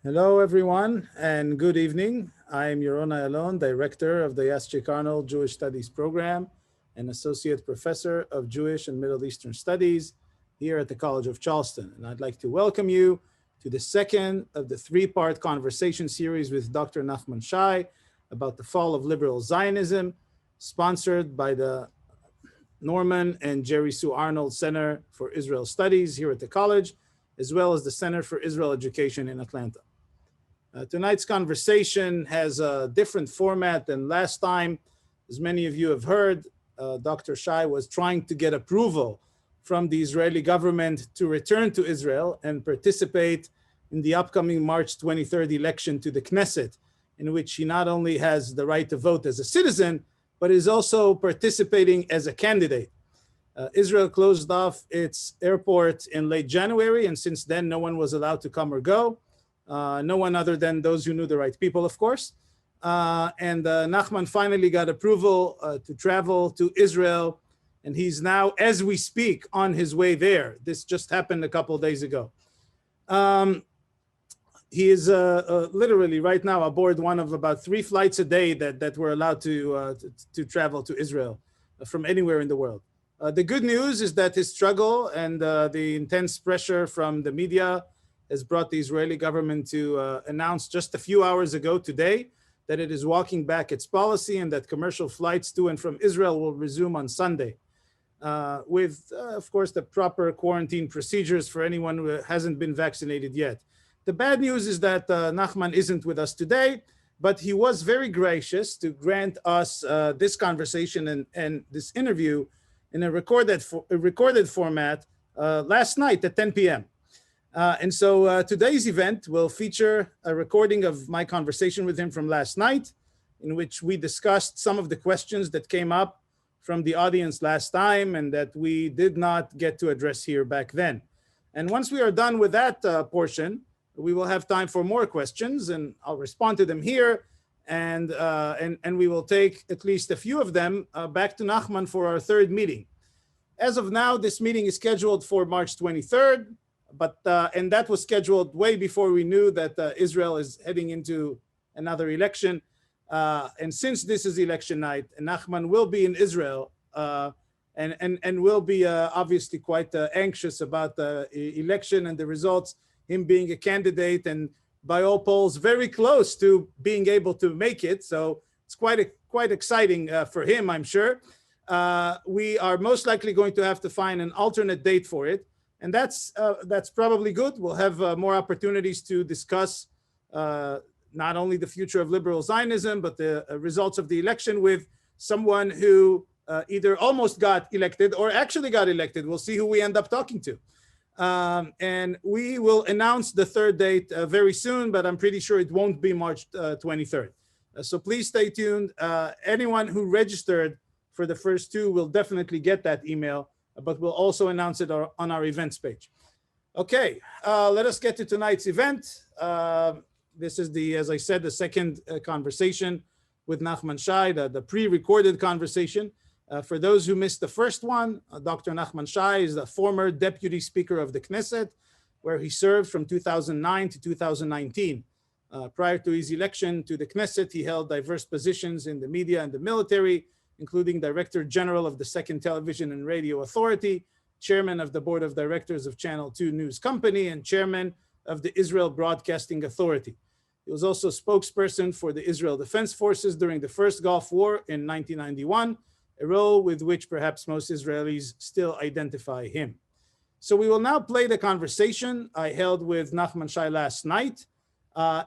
Hello, everyone, and good evening. I am Yaron Ayalon, Director of the Yaschik Arnold Jewish Studies Program and Associate Professor of Jewish and Middle Eastern Studies here at the College of Charleston. And I'd like to welcome you to the second of the three-part conversation series with Dr. Nachman Shai about the fall of liberal Zionism, sponsored by the Norman and Jerry Sue Arnold Center for Israel Studies here at the college, as well as the Center for Israel Education in Atlanta. Tonight's conversation has a different format than last time. As many of you have heard, Dr. Shai was trying to get approval from the Israeli government to return to Israel and participate in the upcoming March 23rd election to the Knesset, in which he not only has the right to vote as a citizen, but is also participating as a candidate. Israel closed off its airport in late January, and since then, no one was allowed to come or go. No one other than those who knew the right people, of course. And Nachman finally got approval to travel to Israel, and he's now, as we speak, on his way there. This just happened a couple of days ago. He is literally right now aboard one of about 3 flights a day that were allowed to travel to Israel from anywhere in the world. The good news is that his struggle and the intense pressure from the media has brought the Israeli government to announce just a few hours ago today that it is walking back its policy and that commercial flights to and from Israel will resume on Sunday with, of course, the proper quarantine procedures for anyone who hasn't been vaccinated yet. The bad news is that Nachman isn't with us today, but he was very gracious to grant us this conversation and this interview in a recorded format last night at 10 p.m. And so today's event will feature a recording of my conversation with him from last night, in which we discussed some of the questions that came up from the audience last time and that we did not get to address here back then. And once we are done with that portion, we will have time for more questions, and I'll respond to them here. And we will take at least a few of them back to Nachman for our third meeting. As of now, this meeting is scheduled for March 23rd. And that was scheduled way before we knew that Israel is heading into another election. And since this is election night, Nachman will be in Israel and will be obviously quite anxious about the election and the results, him being a candidate and by all polls very close to being able to make it. So it's quite exciting for him, I'm sure. We are most likely going to have to find an alternate date for it. And that's probably good. We'll have more opportunities to discuss not only the future of liberal Zionism, but the results of the election with someone who either almost got elected or actually got elected. We'll see who we end up talking to. And we will announce the third date very soon, but I'm pretty sure it won't be March 23rd. So please stay tuned. Anyone who registered for the first two will definitely get that email, but we'll also announce it on our events page. Okay, let us get to tonight's event. This is as I said, the second conversation with Nachman Shai, the pre-recorded conversation. For those who missed the first one, Dr. Nachman Shai is the former Deputy Speaker of the Knesset, where he served from 2009 to 2019. Prior to his election to the Knesset, he held diverse positions in the media and the military, including Director General of the Second Television and Radio Authority, Chairman of the Board of Directors of Channel 2 News Company, and Chairman of the Israel Broadcasting Authority. He was also spokesperson for the Israel Defense Forces during the first Gulf War in 1991, a role with which perhaps most Israelis still identify him. So we will now play the conversation I held with Nachman Shai last night.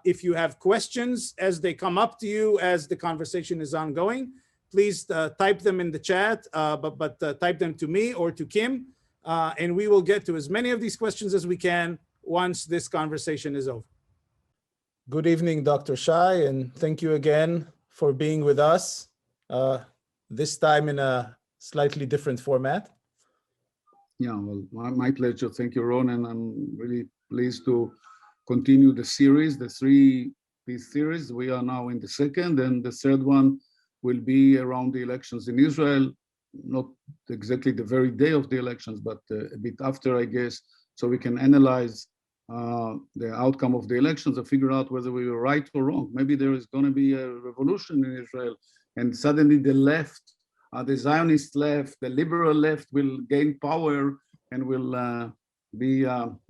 If you have questions as they come up to you as the conversation is ongoing, please type them in the chat, but type them to me or to Kim, and we will get to as many of these questions as we can once this conversation is over. Good evening, Dr. Shai, and thank you again for being with us, this time in a slightly different format. Yeah, well, my pleasure. Thank you, Ron, and I'm really pleased to continue the series, the three-piece series. We are now in the second, and the third one will be around the elections in Israel, not exactly the very day of the elections, but a bit after, I guess, so we can analyze the outcome of the elections and figure out whether we were right or wrong. Maybe there is going to be a revolution in Israel, and suddenly the left, the Zionist left, the liberal left will gain power and will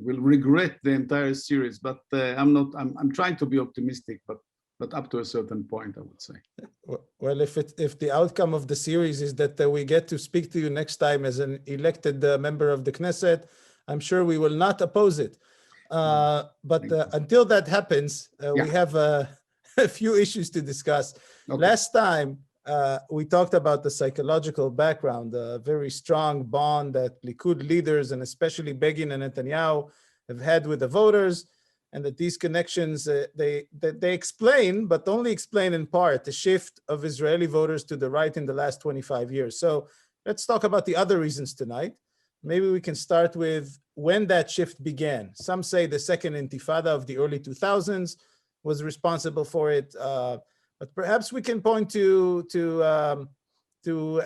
regret the entire series. But I'm trying to be optimistic, but up to a certain point, I would say. Well, if the outcome of the series is that we get to speak to you next time as an elected member of the Knesset, I'm sure we will not oppose it. But until that happens, we have a few issues to discuss. Okay. Last time, we talked about the psychological background, a very strong bond that Likud leaders, and especially Begin and Netanyahu, have had with the voters, and that these connections, they explain, but only explain in part, the shift of Israeli voters to the right in the last 25 years. So let's talk about the other reasons tonight. Maybe we can start with when that shift began. Some say the Second Intifada of the early 2000s was responsible for it, but perhaps we can point to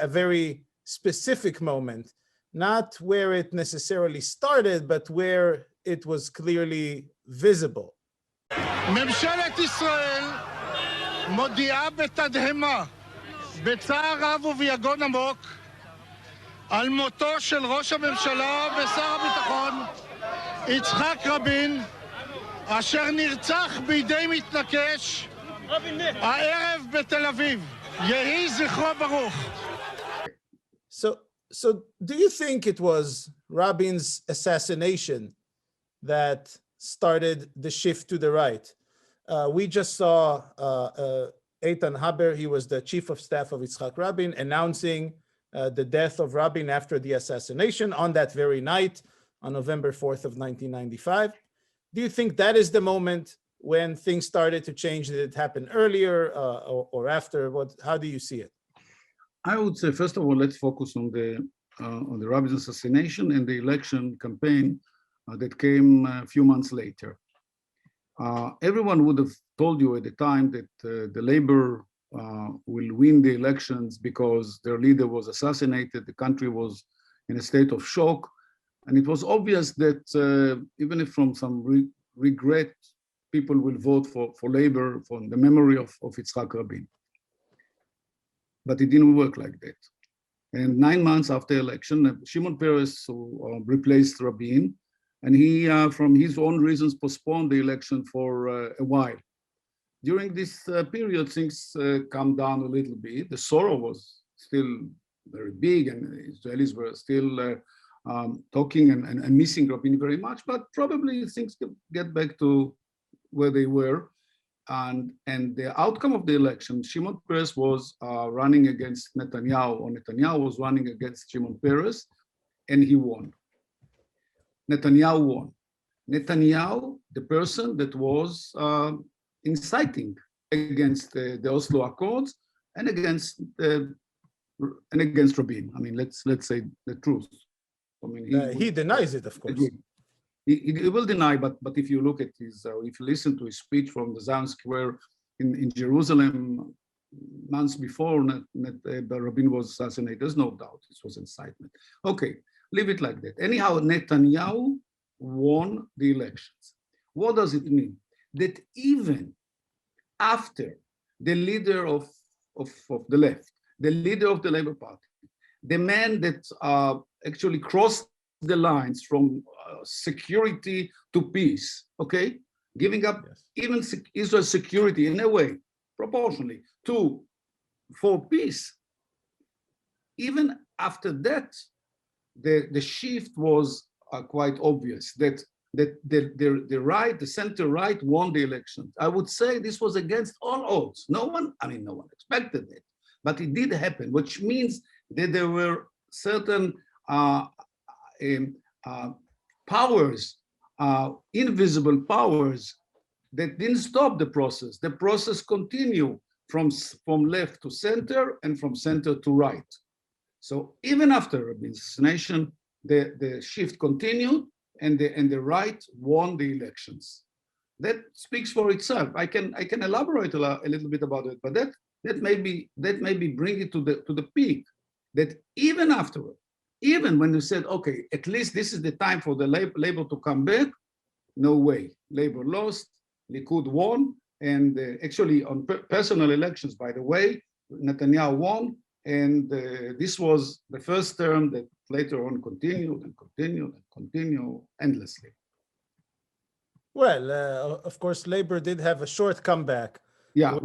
a very specific moment, not where it necessarily started, but where it was clearly visible. ממשלת ישראל מודיעה בתדהמה, בצער רב וביגון עמוק, על מותו של ראש הממשלה ושר הביטחון יצחק רבין, אשר נרצח בידי מתנקש הערב בתל אביב. יהי זכרו ברוך. So do you think it was Rabin's assassination that started the shift to the right? We just saw Eitan Haber, he was the chief of staff of Yitzhak Rabin, announcing the death of Rabin after the assassination on that very night, on November 4th of 1995. Do you think that is the moment when things started to change? Did it happen earlier or after? How do you see it? I would say, first of all, let's focus on the Rabin's assassination and the election campaign that came a few months later. Everyone would have told you at the time that the Labor will win the elections because their leader was assassinated. The country was in a state of shock. And it was obvious that even if from some regret, people will vote for Labor for the memory of Yitzhak Rabin. But it didn't work like that. And 9 months after election, Shimon Peres replaced Rabin, and he, from his own reasons, postponed the election for a while. During this period, things calmed down a little bit. The sorrow was still very big, and Israelis were still talking and missing Rabin very much, but probably things could get back to where they were. And the outcome of the election, Shimon Peres was running against Netanyahu, or Netanyahu was running against Shimon Peres, and he won. Netanyahu won. Netanyahu, the person that was inciting against the Oslo Accords and against Rabin. I mean, let's say the truth. I mean, he denies it, of course. He will deny, but if you look at his, if you listen to his speech from the Zion Square in Jerusalem months before Rabin was assassinated, there's no doubt this was incitement. Okay, leave it like that. Anyhow, Netanyahu won the elections. What does it mean? That even after the leader of the left, the leader of the Labour Party, the man that actually crossed the lines from security to peace, okay? Giving up even Israel's security in a way, proportionally, for peace. Even after that, the shift was quite obvious, that the right, the center right won the election. I would say this was against all odds. No one expected it, but it did happen, which means that there were certain powers, invisible powers that didn't stop the process. The process continued from left to center and from center to right. So even after Rabin's assassination, the shift continued and the right won the elections. That speaks for itself. I can elaborate a little bit about it, but that maybe bring it to the peak. That even afterward, even when you said, okay, at least this is the time for the labor to come back, no way. Labor lost, Likud won, and actually on personal elections, by the way, Netanyahu won, and this was the first term that later on continued and continued and continued endlessly. Well, of course, Labor did have a short comeback. Yeah,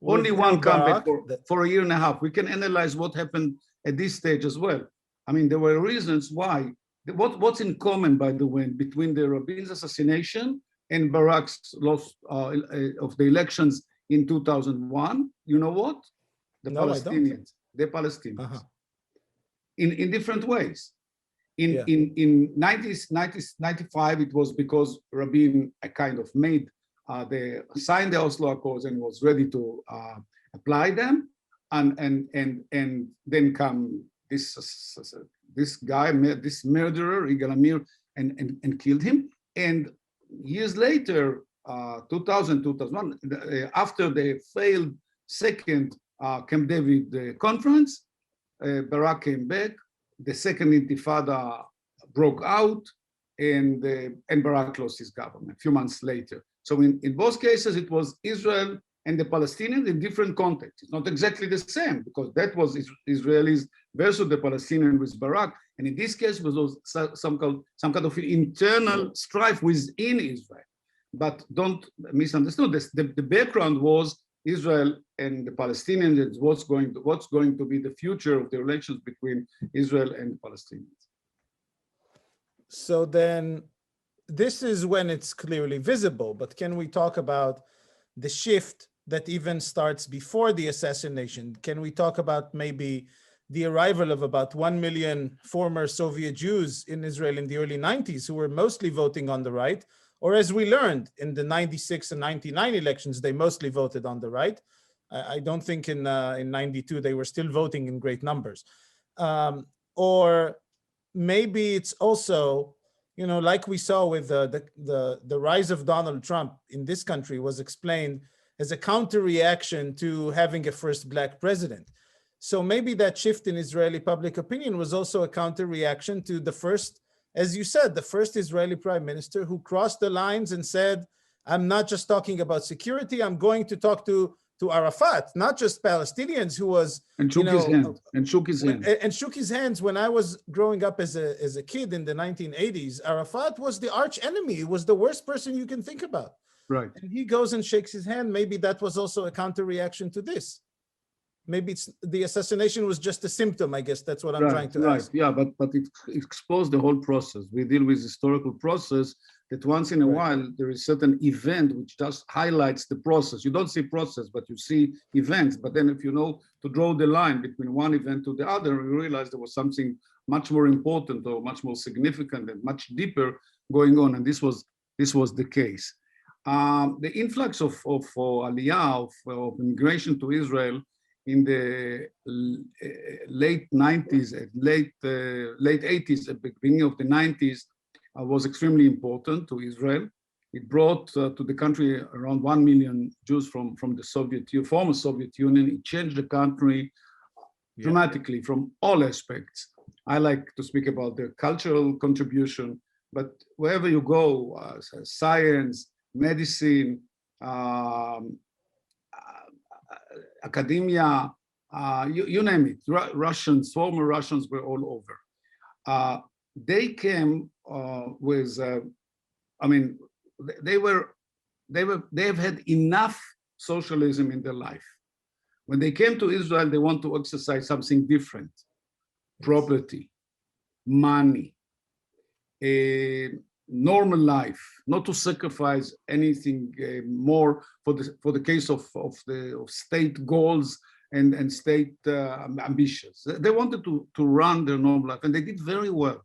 only one comeback for a year and a half. We can analyze what happened at this stage as well. I mean, there were reasons why. What's in common, by the way, between the Rabin's assassination and Barak's loss of the elections in 2001? You know what? The Palestinians. The Palestinians. In different ways. In 1995, it was because Rabin kind of signed the Oslo Accords and was ready to apply them, and then come this guy, this murderer, Yigal Amir, and killed him. And years later, 2000, 2001, after the failed second Camp David conference, Barak came back. The Second Intifada broke out, and Barak lost his government a few months later. So in both cases, it was Israel and the Palestinians in different contexts. It's not exactly the same, because that was Israelis versus the Palestinians with Barak. And in this case, it was some kind of internal strife within Israel. But don't misunderstand this. The background was Israel and the Palestinians, and what's going to be the future of the relations between Israel and the Palestinians. So then, this is when it's clearly visible, but can we talk about the shift that even starts before the assassination? Can we talk about maybe the arrival of about 1 million former Soviet Jews in Israel in the early 90s who were mostly voting on the right? Or as we learned in the 96 and 99 elections, they mostly voted on the right. I don't think in 92 they were still voting in great numbers. Or maybe it's also, you know, like we saw with the rise of Donald Trump in this country was explained as a counter reaction to having a first Black president. So maybe that shift in Israeli public opinion was also a counter reaction to the first, as you said, the first Israeli prime minister who crossed the lines and said, I'm not just talking about security, I'm going to talk to Arafat, not just Palestinians, who was, and shook his hand. And shook his hands. When I was growing up as a kid in the 1980s, Arafat was the arch enemy. He was the worst person you can think about. Right. And he goes and shakes his hand. Maybe that was also a counter reaction to this. Maybe the assassination was just a symptom, I guess. That's what I'm trying to ask. Yeah, but it exposed the whole process. We deal with historical process that once in a while there is certain event which just highlights the process. You don't see process, but you see events. But then if you know to draw the line between one event to the other, you realize there was something much more important or much more significant and much deeper going on. And this was the case. The influx of Aliyah, of immigration to Israel in the late 90s, late 80s, at the beginning of the 90s, was extremely important to Israel. It brought to the country around 1 million Jews from the former Soviet Union. It changed the country dramatically from all aspects. I like to speak about their cultural contribution, but wherever you go, science, medicine, academia, you name it. Russians, former Russians were all over. They came with, I mean, they have had enough socialism in their life. When they came to Israel, they want to exercise something different: property, money, a normal life, not to sacrifice anything more for the case of state goals and state ambitions. They wanted to run their normal life, and they did very well.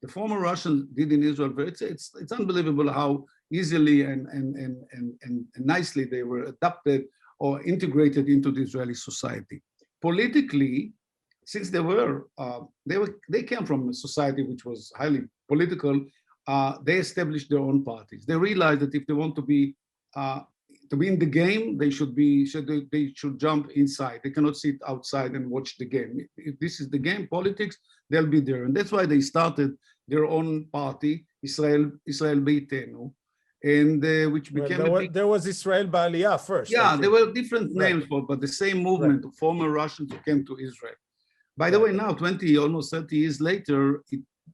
The former Russians did in Israel. It's unbelievable how easily and nicely they were adapted or integrated into the Israeli society. Politically, since they came from a society which was highly political, they established their own parties. They realized that if they want to be in the game, they should jump inside. They cannot sit outside and watch the game. If this is the game, politics, they'll be there. And that's why they started their own party. Israel Beitenu, and which became there was Israel Ba'aliyah first. Yeah, there were different names for, but the same movement of former Russians who came to Israel. By the way, now 20, almost 30 years later,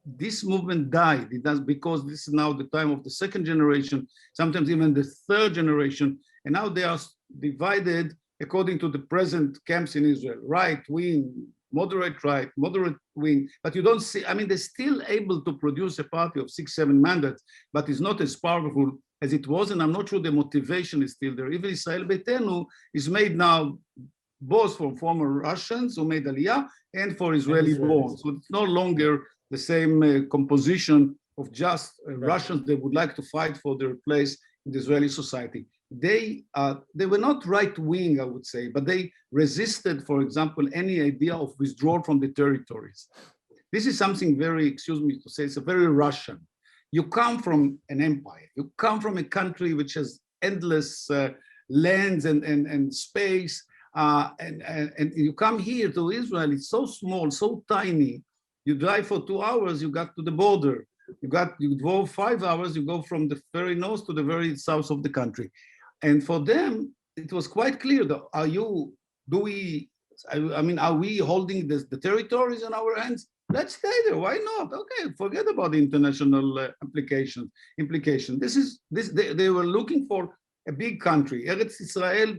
this movement died. It does because this is now the time of the second generation, sometimes even the third generation, and now they are divided according to the present camps in Israel: right wing, moderate right, moderate wing. But you don't see. I mean, they're still able to produce a party of 6-7 mandates, but it's not as powerful as it was. And I'm not sure the motivation is still there. Even Israel Beitenu is made now both from former Russians who made Aliyah and for Israeli born. So it's no longer the same composition of just Russians that would like to fight for their place in the Israeli society. They were not right-wing, I would say, but they resisted, for example, any idea of withdrawal from the territories. This is something very, excuse me to say, it's a very Russian. You come from an empire. You come from a country which has endless lands and space, and you come here to Israel. It's so small, so tiny. You drive for 2 hours, you got to the border. You drove 5 hours, you go from the very north to the very south of the country. And for them, it was quite clear that are we holding the territories in our hands? Let's stay there. Why not? Okay, forget about the international implication. They were looking for a big country, Eretz Israel,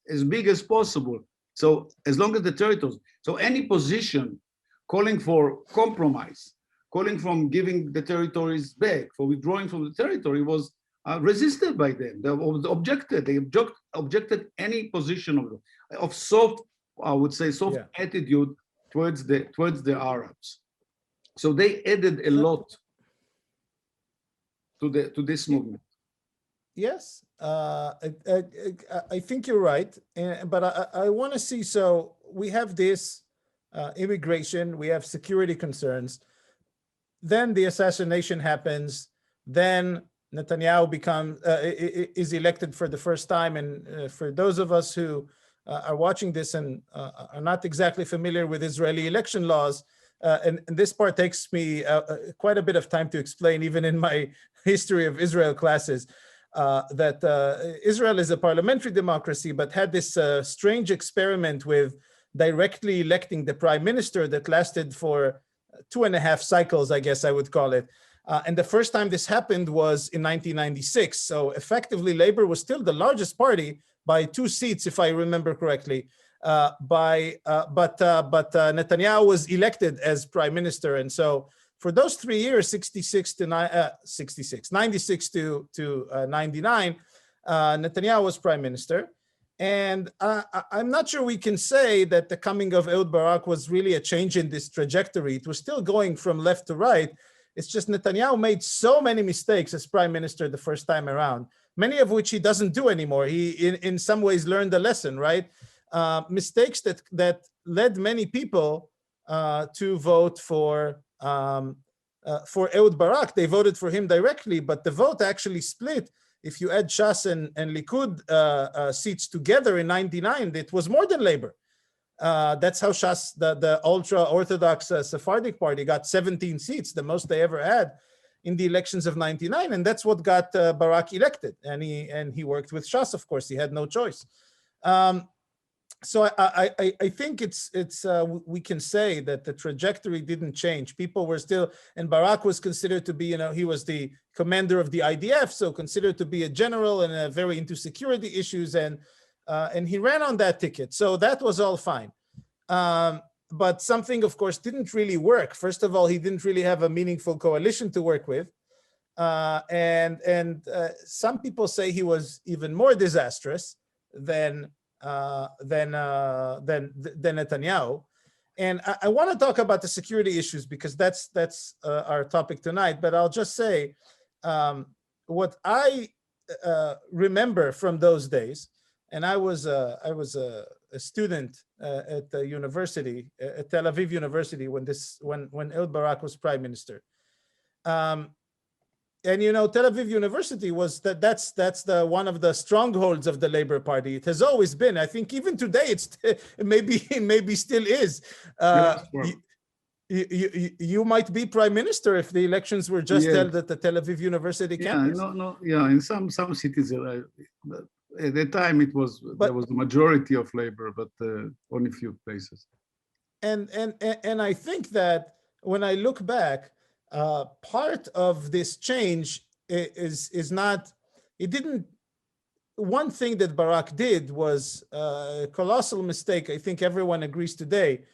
as big as possible. So as long as the territories, so any position calling for compromise, calling from giving the territories back, for withdrawing from the territory was resisted by them. They objected. They objected any position of soft, I would say, soft attitude towards the Arabs. So they added a lot to this movement. Yes, I think you're right, but I want to see. So we have this immigration, we have security concerns. Then the assassination happens. Then Netanyahu is elected for the first time. And for those of us who are watching this and are not exactly familiar with Israeli election laws, and this part takes me quite a bit of time to explain, even in my history of Israel classes, that Israel is a parliamentary democracy, but had this strange experiment with directly electing the prime minister that lasted for 2.5 cycles, I guess I would call it. And the first time this happened was in 1996. So effectively, Labor was still the largest party by 2 seats, if I remember correctly. But Netanyahu was elected as prime minister. And so for those 3 years, 96 to 96 to 99, Netanyahu was prime minister. And I'm not sure we can say that the coming of Ehud Barak was really a change in this trajectory. It was still going from left to right. It's just Netanyahu made so many mistakes as prime minister the first time around, many of which he doesn't do anymore. He, in some ways, learned the lesson, right? Mistakes that led many people to vote for Ehud Barak. They voted for him directly, but the vote actually split. If you add Shas and Likud seats together in 99, it was more than Labor. That's how Shas, the ultra-Orthodox Sephardic party, got 17 seats, the most they ever had in the elections of 99, and that's what got Barak elected. And he worked with Shas, of course. He had no choice. So I think we can say that the trajectory didn't change. People were still, and Barak was considered to be, he was the commander of the IDF, so considered to be a general and very into security issues, and he ran on that ticket. So that was all fine. But something, of course, didn't really work. First of all, he didn't really have a meaningful coalition to work with. And some people say he was even more disastrous than Netanyahu. And I want to talk about the security issues because that's our topic tonight. But I'll just say what I remember from those days, and I was a student at the university, at Tel Aviv University, when Ehud Barak was prime minister. And Tel Aviv University was that's one of the strongholds of the Labor Party. It has always been. I think even today it maybe still is. you might be prime minister if the elections were just held at the Tel Aviv University campus. In some cities, at the time there was a majority of labor, but only few places. And I think that when I look back, part of this change is not, it didn't, one thing that Barak did was a colossal mistake, I think everyone agrees today,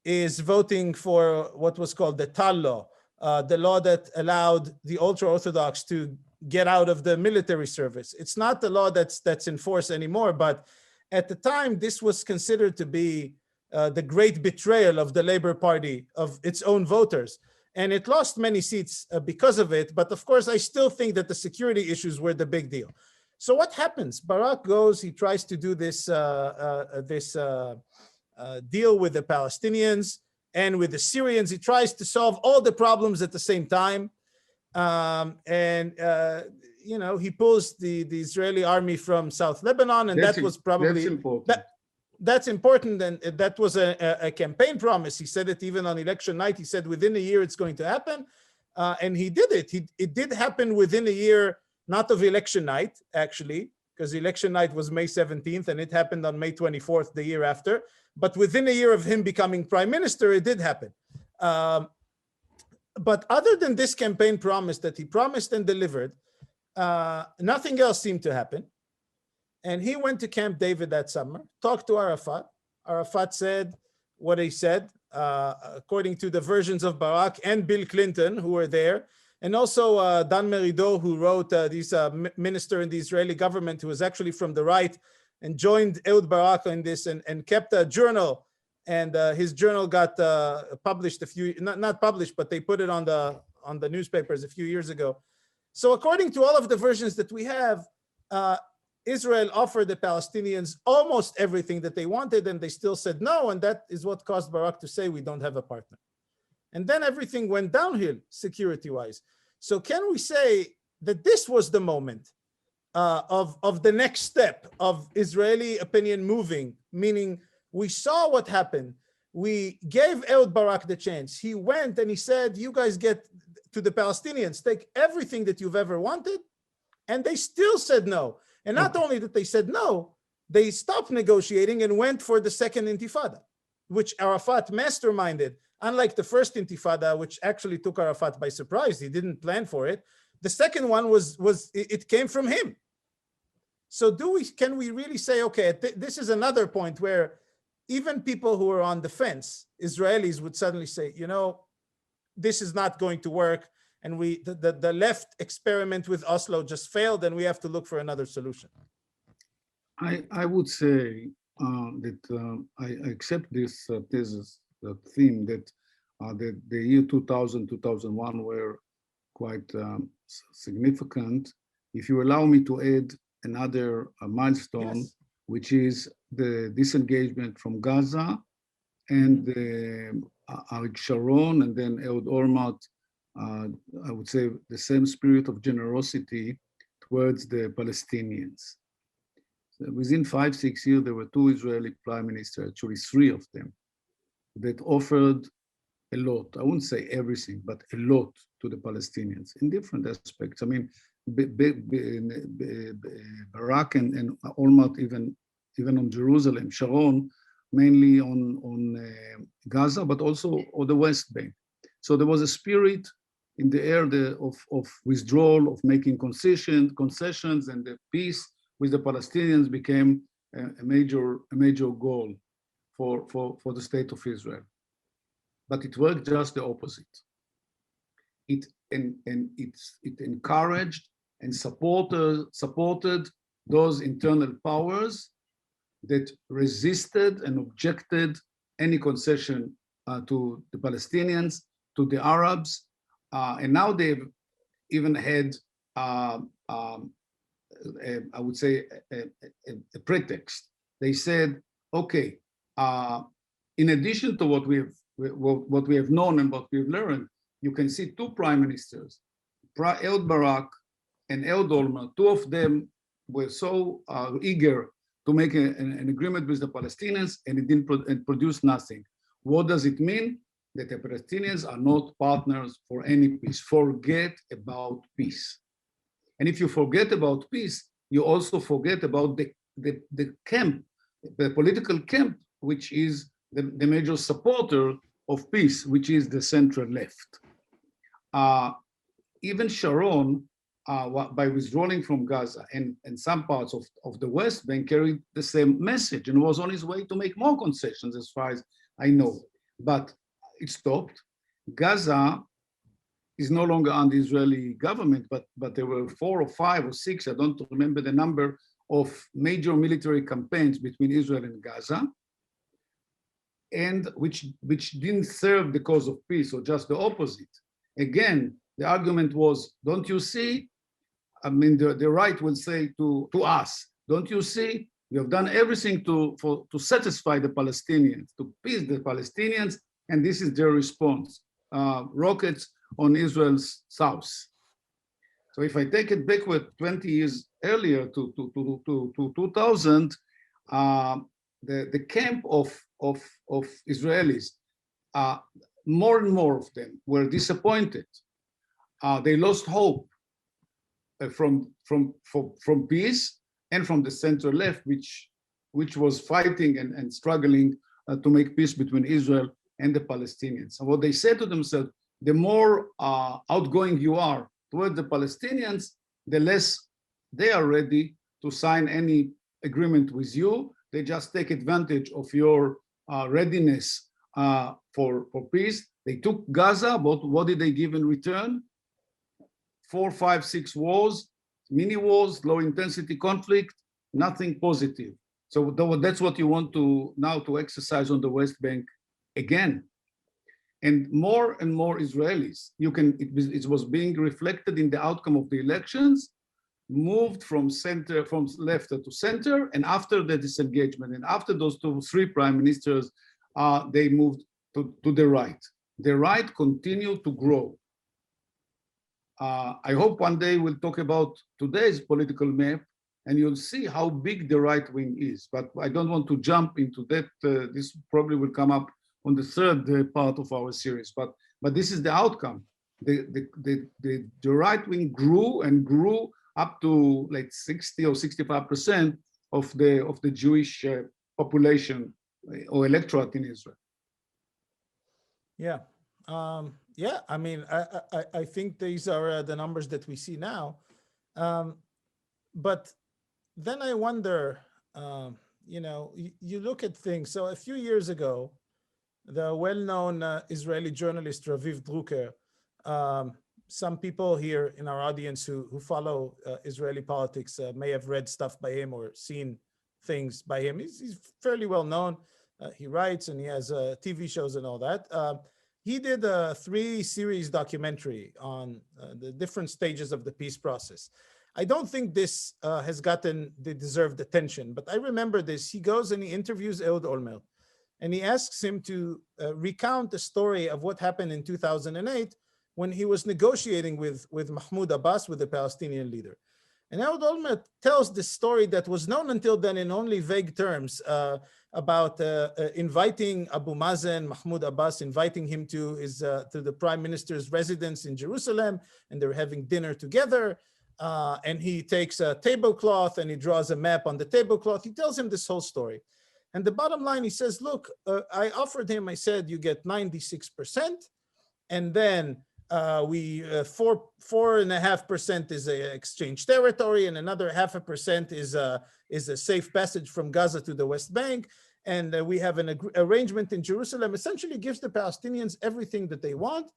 is voting for what was called the Tal law, the law that allowed the ultra-Orthodox to get out of the military service. It's not the law that's in force anymore, but at the time, this was considered to be the great betrayal of the Labor Party, of its own voters. And it lost many seats because of it. But of course, I still think that the security issues were the big deal. So what happens? Barak goes, he tries to do this deal with the Palestinians and with the Syrians. He tries to solve all the problems at the same time. He pulls the Israeli army from South Lebanon, and that was probably that's important. That's important, and that was a campaign promise. He said it even on election night. He said within a year it's going to happen, and he did it. It did happen within a year, not of election night actually, because election night was May 17th, and it happened on May 24th the year after. But within a year of him becoming prime minister, it did happen. But other than this campaign promise that he promised and delivered, nothing else seemed to happen. And he went to Camp David that summer, talked to Arafat. Arafat said what he said, according to the versions of Barak and Bill Clinton, who were there. And also Dan Merido, who wrote this minister in the Israeli government, who was actually from the right and joined Ehud Barak in this and kept a journal. And his journal got published not published, but they put it on the newspapers a few years ago. So according to all of the versions that we have, Israel offered the Palestinians almost everything that they wanted, and they still said no, and that is what caused Barak to say we don't have a partner. And then everything went downhill security-wise. So can we say that this was the moment of the next step of Israeli opinion moving, meaning we saw what happened. We gave Ehud Barak the chance. He went and he said, you guys get to the Palestinians, take everything that you've ever wanted. And they still said no. And not only that they said no, they stopped negotiating and went for the Second Intifada, which Arafat masterminded. Unlike the first Intifada, which actually took Arafat by surprise, he didn't plan for it. The second one it came from him. So can we really say, okay, this is another point where even people who are on the fence, Israelis, would suddenly say, this is not going to work. And the left experiment with Oslo just failed, and we have to look for another solution. I would say that I accept this thesis, the theme that the year 2000, 2001 were quite significant. If you allow me to add another milestone, yes, which is the disengagement from Gaza and Arik Sharon and then Ehud Olmert, I would say the same spirit of generosity towards the Palestinians. So within 5-6 years, there were 2 Israeli prime ministers, actually 3 of them, that offered a lot. I wouldn't say everything, but a lot to the Palestinians in different aspects. I mean, Barak and Olmert even on Jerusalem, Sharon mainly on Gaza, but also on the West Bank. So there was a spirit in the air of withdrawal, of making concessions, and the peace with the Palestinians became a major goal for the state of Israel. But it worked just the opposite. It encouraged and supported those internal powers that resisted and objected any concession to the Palestinians, to the Arabs, and now they've even had, I would say, a pretext. They said, okay, in addition to what we have known and what we've learned, you can see 2 prime ministers, Ehud Barak and Ehud Olmert. 2 of them were so eager to make an agreement with the Palestinians, and it didn't produce nothing. What does it mean? that the Palestinians are not partners for any peace. Forget about peace. And if you forget about peace, you also forget about the camp, the political camp, which is the major supporter of peace, which is the central left. Even Sharon, by withdrawing from Gaza and some parts of the West Bank, carried the same message and was on his way to make more concessions, as far as I know. But it stopped. Gaza is no longer under Israeli government, but there were 4 or 5 or 6, I don't remember the number, of major military campaigns between Israel and Gaza, and which didn't serve the cause of peace, or just the opposite. Again, the argument was, don't you see? I mean, the right will say to us, don't you see? We have done everything to satisfy the Palestinians, to peace the Palestinians, and this is their response. Rockets on Israel's south. So if I take it backward 20 years earlier to 2000, the camp of Israelis, more and more of them were disappointed. They lost hope from peace and from the center left, which was fighting and struggling to make peace between Israel and the Palestinians. And what they said to themselves, the more outgoing you are toward the Palestinians, the less they are ready to sign any agreement with you. They just take advantage of your readiness for peace. They took Gaza, but what did they give in return? 4, 5, 6 wars, mini wars, low intensity conflict, nothing positive. So that's what you want to now to exercise on the West Bank again. And more Israelis, it was being reflected in the outcome of the elections, moved from left to center, and after the disengagement, and after those 3 prime ministers, they moved to the right. The right continued to grow. I hope one day we'll talk about today's political map, and you'll see how big the right wing is. But I don't want to jump into that. This probably will come up on the 3rd part of our series. But this is the outcome. The right wing grew and grew up to like 60 or 65% of the Jewish population or electorate in Israel. Yeah. Yeah, I mean, I think these are the numbers that we see now. But then I wonder, you look at things. So a few years ago, the well-known Israeli journalist Raviv Drucker, some people here in our audience who follow Israeli politics may have read stuff by him or seen things by him. He's fairly well known. He writes and he has TV shows and all that. He did a 3-series documentary on the different stages of the peace process. I don't think this has gotten the deserved attention, but I remember this. He goes and he interviews Ehud Olmert, and he asks him to recount the story of what happened in 2008 when he was negotiating with Mahmoud Abbas, with the Palestinian leader. And Ehud Olmert tells this story that was known until then in only vague terms about inviting Abu Mazen, Mahmoud Abbas, inviting him to the prime minister's residence in Jerusalem, and they're having dinner together. And he takes a tablecloth and he draws a map on the tablecloth. He tells him this whole story. And the bottom line, he says, look, I offered him, I said, you get 96%. And then 4.5% is a exchange territory, and another 0.5% is a safe passage from Gaza to the West Bank. And we have an arrangement in Jerusalem, essentially gives the Palestinians everything that they want.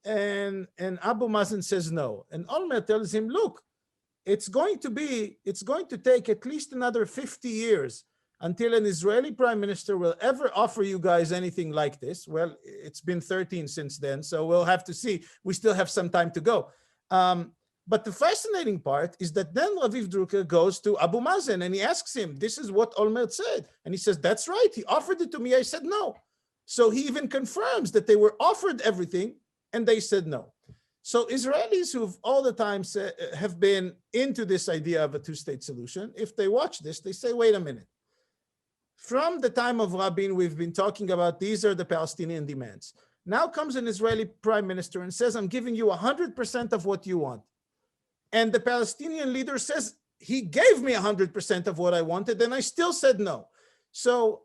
And Abu Mazen says no. And Olmert tells him, look, it's going to take at least another 50 years until an Israeli prime minister will ever offer you guys anything like this. Well, it's been 13 since then, so we'll have to see. We still have some time to go. But the fascinating part is that then Raviv Drucker goes to Abu Mazen and he asks him, this is what Olmert said. And he says, that's right, he offered it to me, I said no. So he even confirms that they were offered everything and they said no. So Israelis who've all the time have been into this idea of a two-state solution, if they watch this, they say, wait a minute. From the time of Rabin, we've been talking about these are the Palestinian demands. Now comes an Israeli prime minister and says, I'm giving you 100% of what you want. And the Palestinian leader says, he gave me 100% of what I wanted, and I still said no. So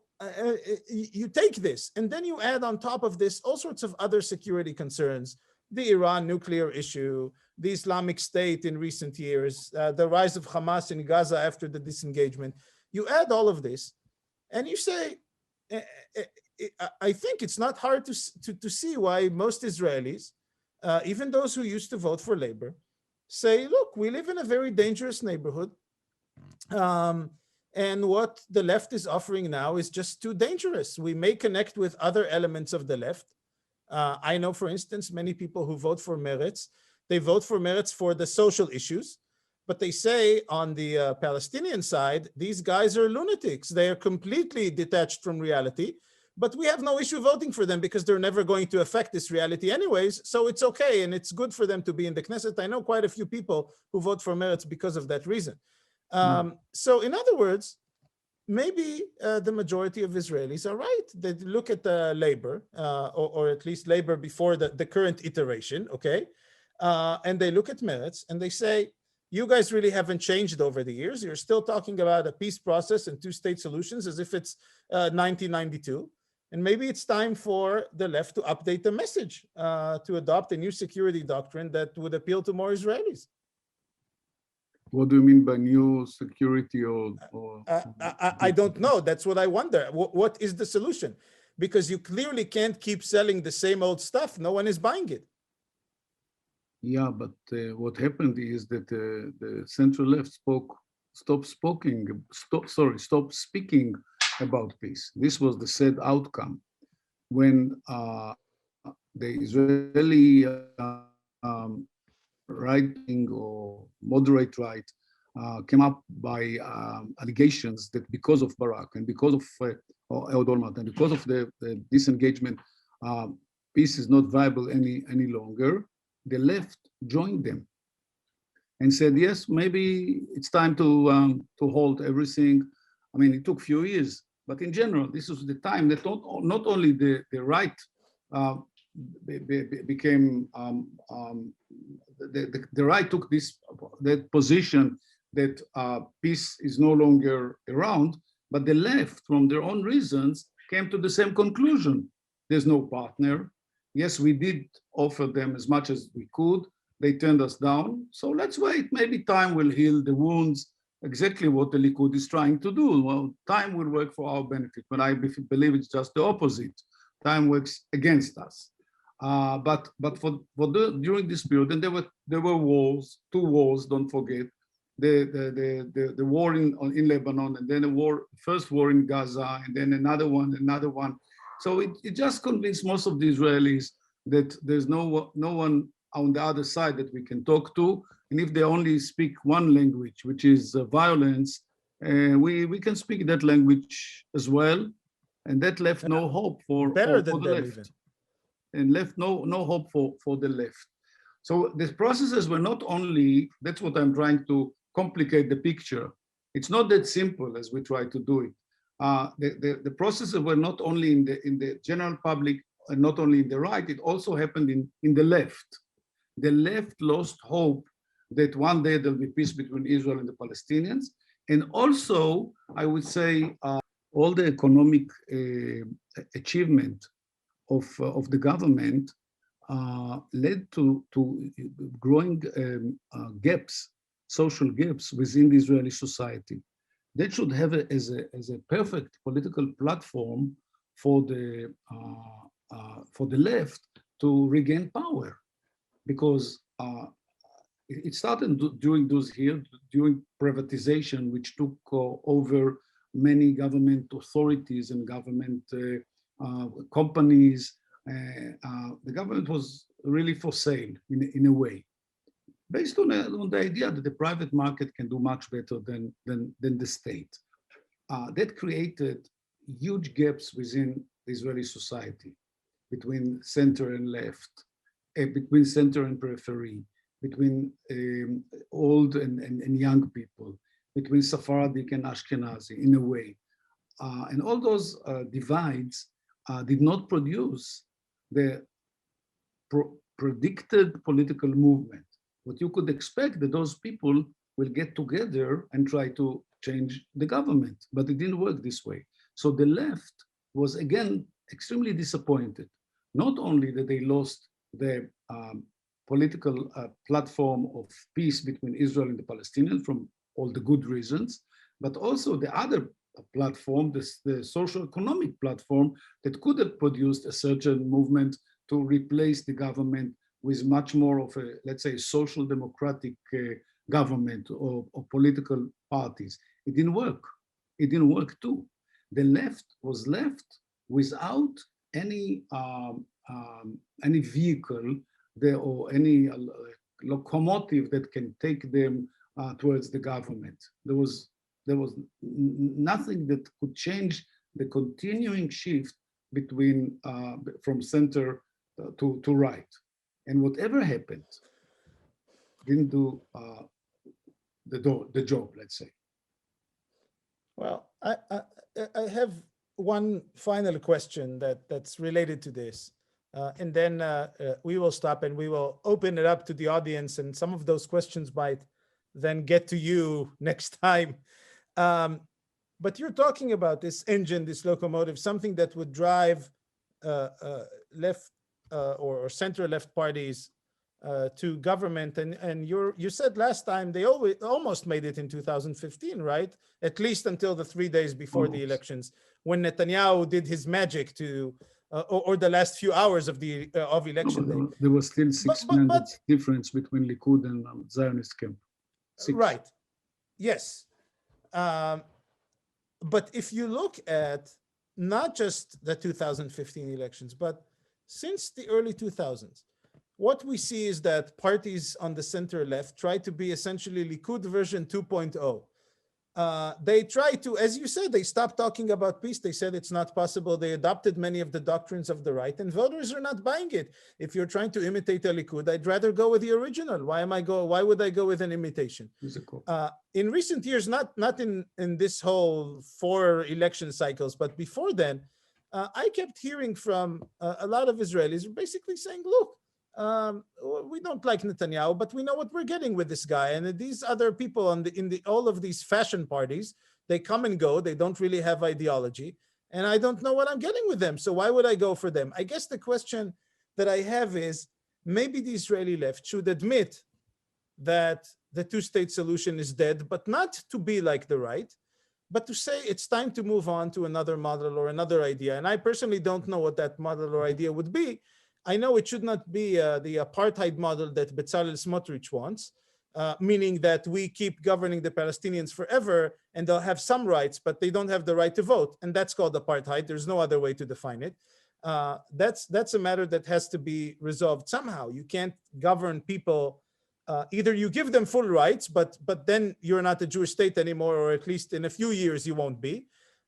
you take this, and then you add on top of this all sorts of other security concerns, the Iran nuclear issue, the Islamic State in recent years, the rise of Hamas in Gaza after the disengagement. You add all of this, and you say, I think it's not hard to see why most Israelis, even those who used to vote for labor, say, look, we live in a very dangerous neighborhood. And what the left is offering now is just too dangerous. We may connect with other elements of the left. I know, for instance, many people who vote for Meretz, they vote for Meretz for the social issues, but they say on the Palestinian side, these guys are lunatics. They are completely detached from reality, but we have no issue voting for them because they're never going to affect this reality anyways, so it's okay, and it's good for them to be in the Knesset. I know quite a few people who vote for Meretz because of that reason. So in other words, maybe the majority of Israelis are right. They look at the labor, or at least labor before the current iteration, okay? And they look at Meretz and they say, you guys really haven't changed over the years. You're still talking about a peace process and two-state solutions as if it's 1992. And maybe it's time for the left to update the message, to adopt a new security doctrine that would appeal to more Israelis. What do you mean by new security or I don't know. That's what I wonder. What is the solution? Because you clearly can't keep selling the same old stuff. No one is buying it. Yeah, but what happened is that the central left stopped speaking about peace. This was the sad outcome when the Israeli right-wing or moderate right came up by allegations that because of Barak and because of Ehud Olmert and because of the disengagement, peace is not viable any longer. The left joined them and said, yes, maybe it's time to halt everything. I mean, it took a few years, but in general, this was the time that not only the right became, the right took that position that peace is no longer around, but the left, from their own reasons, came to the same conclusion. There's no partner. Yes, we did offer them as much as we could. They turned us down. So let's wait. Maybe time will heal the wounds. Exactly what the Likud is trying to do. Well, time will work for our benefit, but I believe it's just the opposite. Time works against us. But during this period, and there were wars, 2 wars. Don't forget, the war in Lebanon, and then first war in Gaza, and then another one. So it just convinced most of the Israelis that there's no one on the other side that we can talk to, and if they only speak one language, which is violence, we can speak that language as well, and that left no hope for the left. And left no hope for the left. So these processes were not only, that's what I'm trying to complicate the picture. It's not that simple as we try to do it. The processes were not only in the general public and not only in the right, it also happened in the left. The left lost hope that one day there'll be peace between Israel and the Palestinians. And also, I would say, all the economic achievement of the government led to growing gaps, social gaps within the Israeli society. That should have as a perfect political platform for the left to regain power, because it started during privatization, which took over many government authorities and government companies. The government was really for sale in a way, based on the idea that the private market can do much better than the state. That created huge gaps within the Israeli society, between center and left, between center and periphery, between old and young people, between Sephardic and Ashkenazi, in a way. And all those divides did not produce the predicted political movement. What you could expect that those people will get together and try to change the government, but it didn't work this way. So the left was again extremely disappointed. Not only that they lost the political platform of peace between Israel and the Palestinians from all the good reasons, but also the other platform, the socio-economic platform that could have produced a certain movement to replace the government with much more of a, let's say, social democratic government or political parties. It didn't work. It didn't work too. The left was left without any vehicle there or any locomotive that can take them towards the government. There was nothing that could change the continuing shift between from center to right. And whatever happened didn't do the job, let's say. Well, I have one final question that's related to this. And then we will stop and we will open it up to the audience, and some of those questions might then get to you next time. But you're talking about this engine, this locomotive, something that would drive left or center-left parties to government. And you said last time they almost made it in 2015, right? At least until the 3 days before the elections, when Netanyahu did his magic to, or the last few hours of election day. There was still 6 minutes difference between Likud and Zionist camp. 6. Right. Yes. But if you look at not just the 2015 elections, but since the early 2000s, what we see is that parties on the center left try to be essentially Likud version 2.0. They try to, as you said, they stopped talking about peace. They said it's not possible. They adopted many of the doctrines of the right, and voters are not buying it. If you're trying to imitate a Likud, I'd rather go with the original. Why would I go with an imitation? In recent years, not in this whole 4 election cycles, but before then, I kept hearing from a lot of Israelis basically saying, look, we don't like Netanyahu, but we know what we're getting with this guy. And these other people in all of these fashion parties, they come and go. They don't really have ideology. And I don't know what I'm getting with them. So why would I go for them? I guess the question that I have is, maybe the Israeli left should admit that the two-state solution is dead, but not to be like the right, but to say it's time to move on to another model or another idea. And I personally don't know what that model or idea would be. I know it should not be the apartheid model that Bezalel Smotrich wants, meaning that we keep governing the Palestinians forever and they'll have some rights, but they don't have the right to vote. And that's called apartheid. There's no other way to define it. That's a matter that has to be resolved somehow. You can't govern people. Either you give them full rights, but then you're not a Jewish state anymore, or at least in a few years you won't be.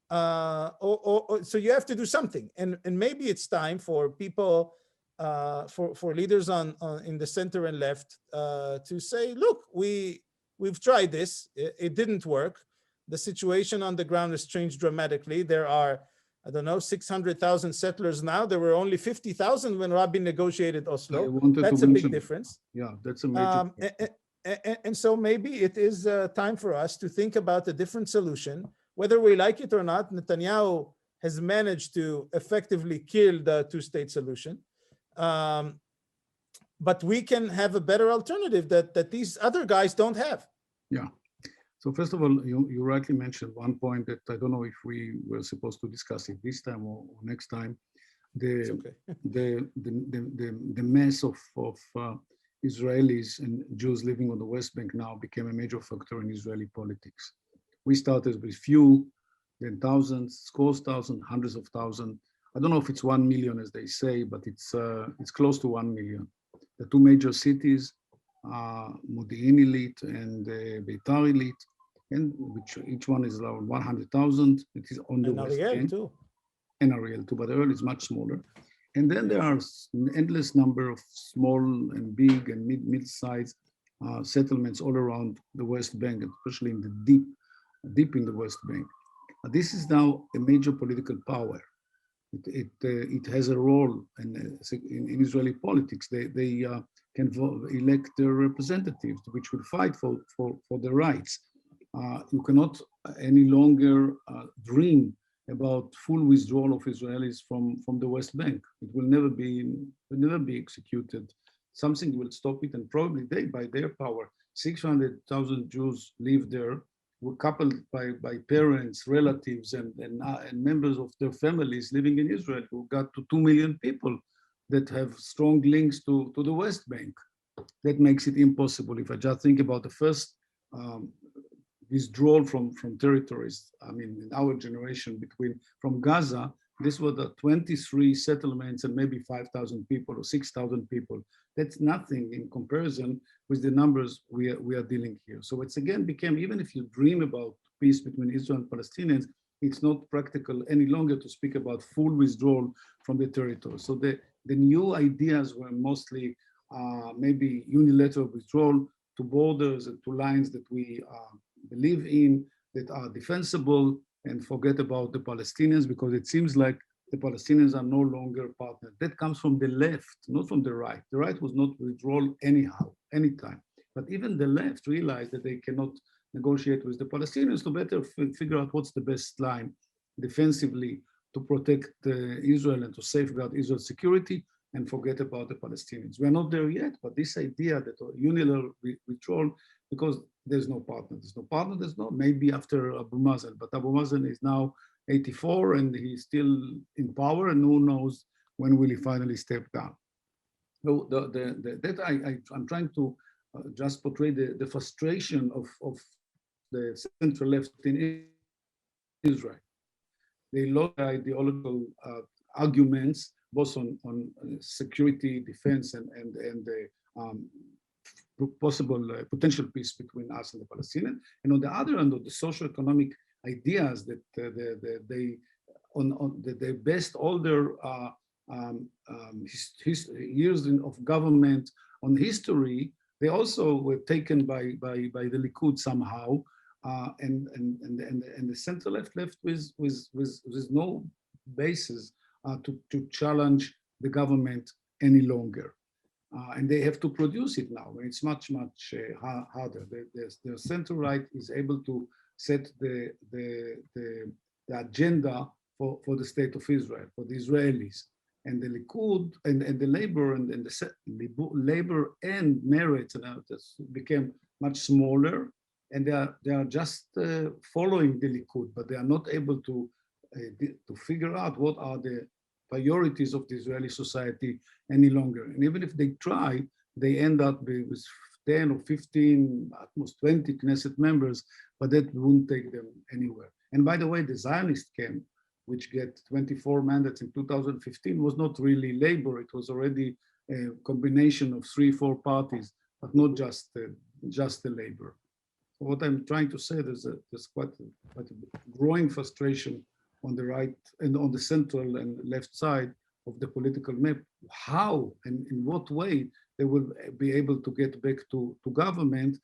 So you have to do something. And maybe it's time for people, for leaders in the center and left to say, look, we've tried this. It didn't work. The situation on the ground has changed dramatically. There are, I don't know, 600,000 settlers now. There were only 50,000 when Rabin negotiated Oslo. That's a big difference. Yeah, that's a major. And so maybe it is time for us to think about a different solution, whether we like it or not. Netanyahu has managed to effectively kill the two-state solution. But we can have a better alternative that these other guys don't have. Yeah. So first of all, you rightly mentioned one point that I don't know if we were supposed to discuss it this time or next time. The mass of Israelis and Jews living on the West Bank now became a major factor in Israeli politics. We started with few, then thousands, scores thousands, hundreds of thousands. I don't know if it's 1 million, as they say, but it's close to 1 million. The two major cities, Modi'in elite and Beitar elite, and which each one is around 100,000. It is on the West Bank. And Ariel too, but Ariel is much smaller. And then there are an endless number of small and big and mid-sized settlements all around the West Bank, especially in the deep in the West Bank. This is now a major political power. It has a role in Israeli politics. They can elect their representatives, which will fight for their rights. You cannot any longer dream about full withdrawal of Israelis from the West Bank. It will never be executed. Something will stop it, and probably they, by their power, 600,000 Jews live there, were coupled by parents, relatives, and members of their families living in Israel, who got to 2 million people that have strong links to the West Bank. That makes it impossible. If I just think about the first withdrawal from territories, I mean, in our generation from Gaza, this were the 23 settlements and maybe 5,000 people or 6,000 people. That's nothing in comparison with the numbers we are dealing here. So it's again became, even if you dream about peace between Israel and Palestinians, it's not practical any longer to speak about full withdrawal from the territory. So the new ideas were mostly maybe unilateral withdrawal to borders and to lines that we believe in, that are defensible, and forget about the Palestinians, because it seems like the Palestinians are no longer partners. That comes from the left, not from the right. The right was not withdrawal anyhow, anytime. But even the left realized that they cannot negotiate with the Palestinians to better figure out what's the best line defensively to protect Israel and to safeguard Israel's security, and forget about the Palestinians. We are not there yet, but this idea that unilateral withdrawal, because there's no partner, maybe after Abu Mazen, but Abu Mazen is now 84 and he's still in power, and who knows when will he finally step down. So I'm trying to just portray the frustration of the central left in Israel. They lost ideological arguments, both on security, defense, and the possible potential peace between us and the Palestinians. And on the other hand, of the socio-economic ideas that they based all their years of government on history, they also were taken by the Likud somehow, and the center left with no basis to challenge the government any longer. And they have to produce it now. It's much harder. The center right is able to set the agenda for the state of Israel, for the Israelis, and the Likud and the labor and the labor and Meretz became much smaller, and they are just following the Likud, but they are not able to figure out what are the priorities of the Israeli society any longer. And even if they try, they end up with 10 or 15, at most 20 Knesset members, but that won't take them anywhere. And by the way, the Zionist camp, which get 24 mandates in 2015, was not really labor. It was already a combination of 3-4 parties, but not just the labor. So what I'm trying to say is that there's quite a growing frustration on the right and on the central and left side of the political map. How and in what way they will be able to get back to government?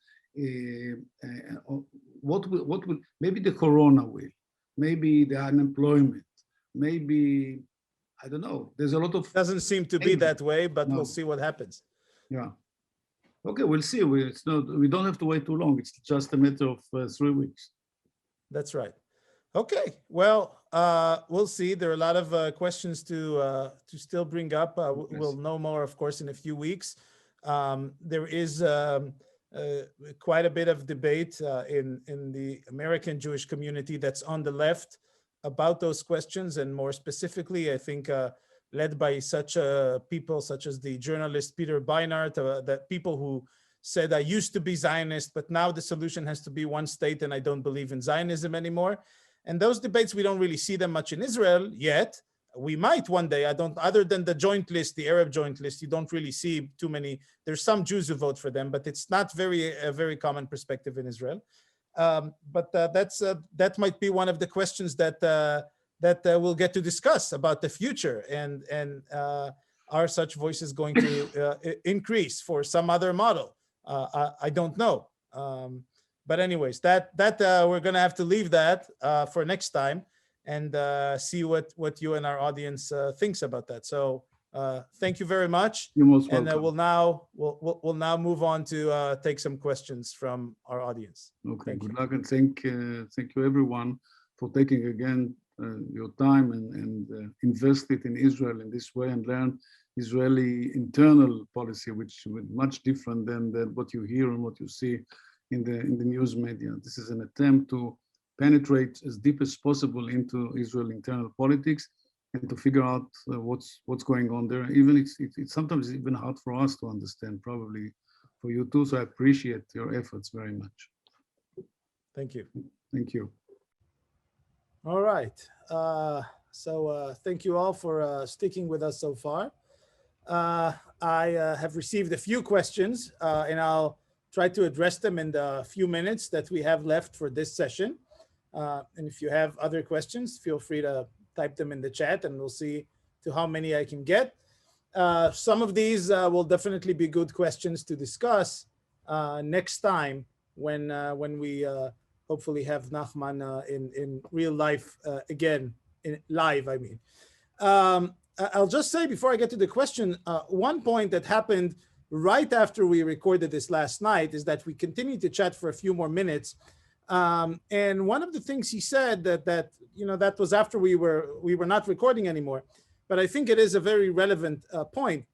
What will maybe the corona will, maybe the unemployment, maybe I don't know. There's a lot of doesn't seem to be that way, but no. We'll see what happens. Yeah. Okay, we'll see. We don't have to wait too long. It's just a matter of 3 weeks. That's right. Okay, well, we'll see. There are a lot of questions to still bring up. We'll know more, of course, in a few weeks. There is quite a bit of debate in the American Jewish community that's on the left about those questions, and more specifically, I think led by such people such as the journalist Peter Beinart, that people who said, I used to be Zionist, but now the solution has to be one state, and I don't believe in Zionism anymore. And those debates, we don't really see them much in Israel yet. We might one day. Other than the joint list, the Arab joint list, you don't really see too many. There's some Jews who vote for them, but it's not a very common perspective in Israel. But that might be one of the questions that we'll get to discuss about the future, and are such voices going to increase for some other model? I don't know. But anyways, that we're going to have to leave that for next time. and see what you and our audience thinks about that. So thank you very much. You're most welcome. And we'll now move on to take some questions from our audience. Okay, good luck, and thank you everyone for taking again your time and invest it in Israel in this way and learn Israeli internal policy, which is much different than what you hear and what you see in the news media. This is an attempt to penetrate as deep as possible into Israel internal politics and to figure out what's going on there. Even it's sometimes even hard for us to understand, probably for you too. So I appreciate your efforts very much. Thank you. Thank you. All right. So thank you all for sticking with us so far. I have received a few questions, and I'll try to address them in the few minutes that we have left for this session. And if you have other questions, feel free to type them in the chat, and we'll see to how many I can get. Some of these will definitely be good questions to discuss next time when we hopefully have Nachman in real life again, live, I mean. I'll just say before I get to the question, one point that happened right after we recorded this last night is that we continued to chat for a few more minutes. And one of the things he said that was after we were not recording anymore, but I think it is a very relevant point.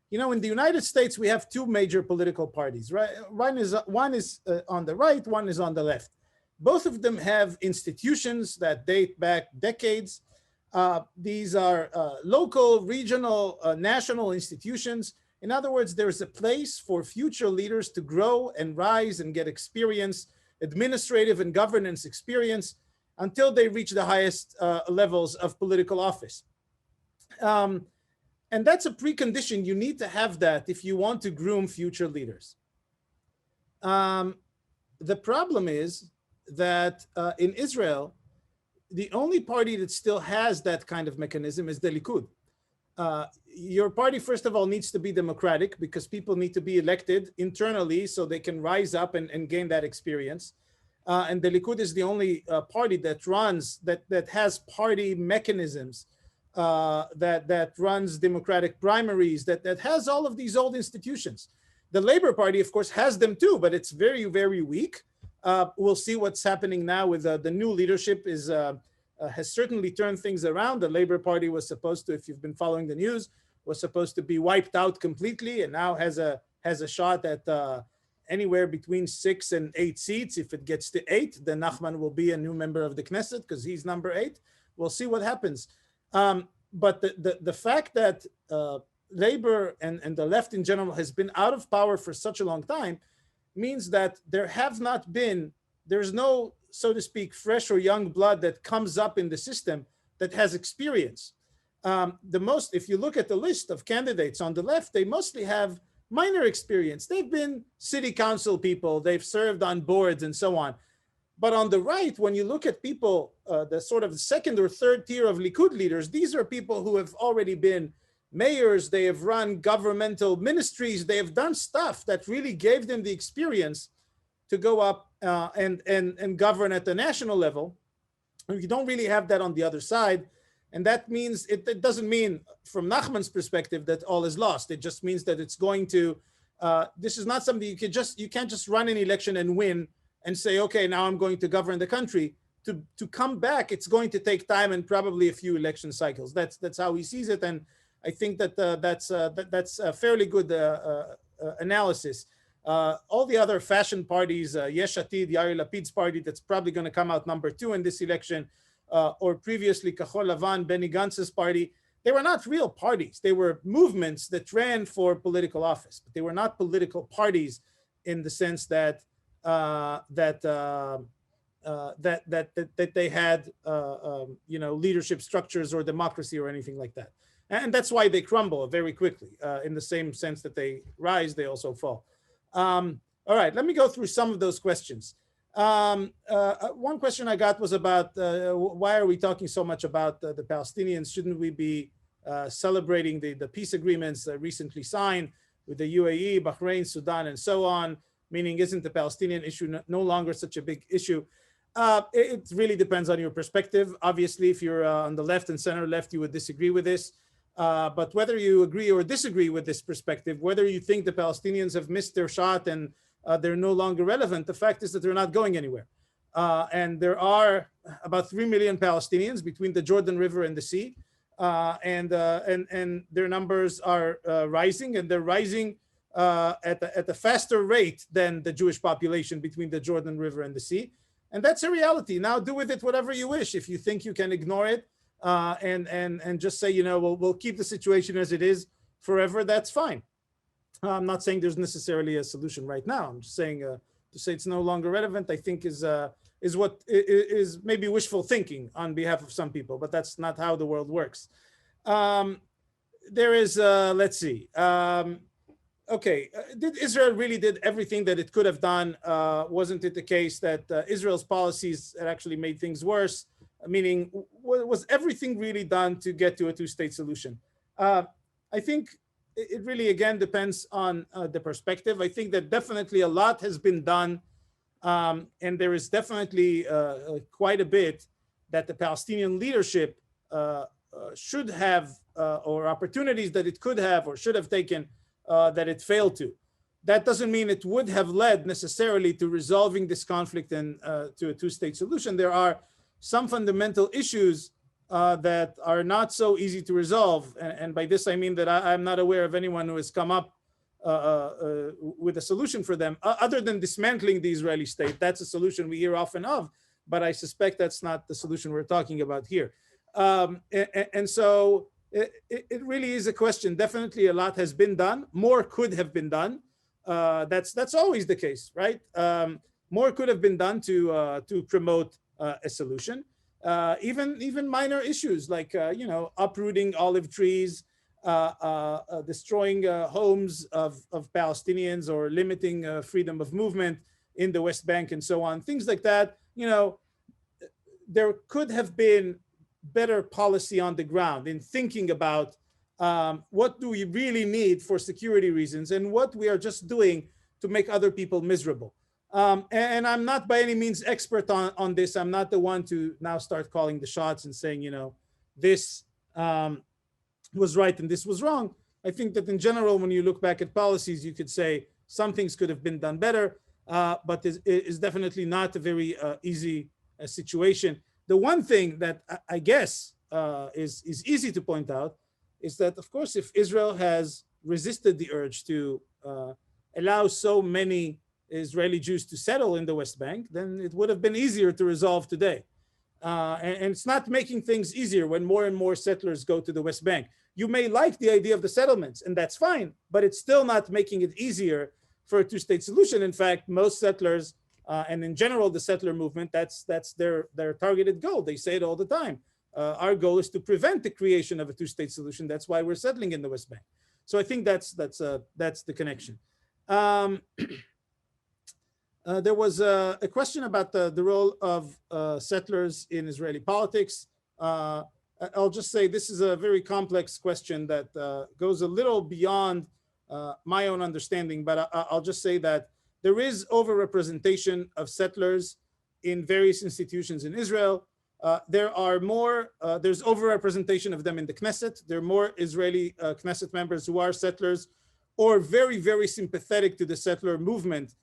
You know, in the United States, we have two major political parties, right? One is on the right, one is on the left. Both of them have institutions that date back decades. These are local, regional, national institutions. In other words, there's a place for future leaders to grow and rise and get experience, administrative and governance experience, until they reach the highest levels of political office. And that's a precondition. You need to have that if you want to groom future leaders. The problem is that in Israel, the only party that still has that kind of mechanism is the Likud. Your party, first of all, needs to be democratic because people need to be elected internally so they can rise up and gain that experience. And the Likud is the only party that has party mechanisms, that runs democratic primaries, that has all of these old institutions. The Labor Party, of course, has them too, but it's very, very weak. We'll see what's happening now with the new leadership has certainly turned things around. The Labor Party was supposed to, if you've been following the news, was supposed to be wiped out completely, and now has a shot at anywhere between 6 and 8 seats. If it gets to 8, then Nachman will be a new member of the Knesset because he's number 8. We'll see what happens. But the fact that Labor and the left in general has been out of power for such a long time means that there's no, so to speak, fresh or young blood that comes up in the system that has experience. If you look at the list of candidates on the left, they mostly have minor experience. They've been city council people, they've served on boards and so on. But on the right, when you look at people, the sort of second or third tier of Likud leaders, these are people who have already been mayors, they have run governmental ministries, they have done stuff that really gave them the experience to go up and govern at the national level. And you don't really have that on the other side. And that means, it doesn't mean from Nachman's perspective that all is lost. It just means that it's going to, this is not something you can't just run an election and win and say, okay, now I'm going to govern the country. To come back, it's going to take time and probably a few election cycles. That's how he sees it. And I think that's a fairly good analysis. All the other fashion parties, Yesh Atid, Yair Lapid's party, that's probably going to come out number 2 in this election, or previously Kahol Lavan, Benny Gantz's party, they were not real parties. They were movements that ran for political office, but they were not political parties in the sense that they had leadership structures or democracy or anything like that. And that's why they crumble very quickly. In the same sense that they rise, they also fall. All right, let me go through some of those questions. One question I got was about why are we talking so much about the Palestinians? Shouldn't we be celebrating the peace agreements recently signed with the UAE, Bahrain, Sudan, and so on? Meaning, isn't the Palestinian issue no longer such a big issue? It really depends on your perspective. Obviously, if you're on the left and center left, you would disagree with this. But whether you agree or disagree with this perspective, whether you think the Palestinians have missed their shot and they're no longer relevant, the fact is that they're not going anywhere. And there are about 3 million Palestinians between the Jordan River and the sea. And their numbers are rising, and they're rising at a faster rate than the Jewish population between the Jordan River and the sea. And that's a reality. Now do with it whatever you wish. If you think you can ignore it and just say, we'll keep the situation as it is forever, that's fine. I'm not saying there's necessarily a solution right now. I'm just saying to say it's no longer relevant, I think is what is maybe wishful thinking on behalf of some people, but that's not how the world works. There is, let's see. Israel really did everything that it could have done? Wasn't it the case that Israel's policies had actually made things worse? Meaning, was everything really done to get to a two-state solution? I think it really, again, depends on the perspective. I think that definitely a lot has been done, and there is definitely quite a bit that the Palestinian leadership should have, or opportunities that it could have or should have taken, that it failed to. That doesn't mean it would have led necessarily to resolving this conflict and to a two-state solution. There are some fundamental issues that are not so easy to resolve. And by this, I mean that I'm not aware of anyone who has come up with a solution for them, other than dismantling the Israeli state. That's a solution we hear often of, but I suspect that's not the solution we're talking about here. And so it really is a question. Definitely a lot has been done. More could have been done. That's always the case, right? More could have been done to promote a solution. Even minor issues like uprooting olive trees, destroying homes of Palestinians, or limiting freedom of movement in the West Bank and so on. Things like that. There could have been better policy on the ground in thinking about what do we really need for security reasons and what we are just doing to make other people miserable. And I'm not by any means expert on this. I'm not the one to now start calling the shots and saying, this was right and this was wrong. I think that in general, when you look back at policies, you could say some things could have been done better, but it is definitely not a very easy situation. The one thing that I guess is easy to point out is that, of course, if Israel has resisted the urge to allow so many Israeli Jews to settle in the West Bank, then it would have been easier to resolve today. And it's not making things easier when more and more settlers go to the West Bank. You may like the idea of the settlements, and that's fine, but it's still not making it easier for a two-state solution. In fact, most settlers, and in general, the settler movement, that's their targeted goal. They say it all the time. Our goal is to prevent the creation of a two-state solution. That's why we're settling in the West Bank. So I think that's the connection. There was a question about the role of settlers in Israeli politics. I'll just say this is a very complex question that goes a little beyond my own understanding, but I'll just say that there is overrepresentation of settlers in various institutions in Israel. There's overrepresentation of them in the Knesset. There are more Israeli Knesset members who are settlers or very, very sympathetic to the settler movement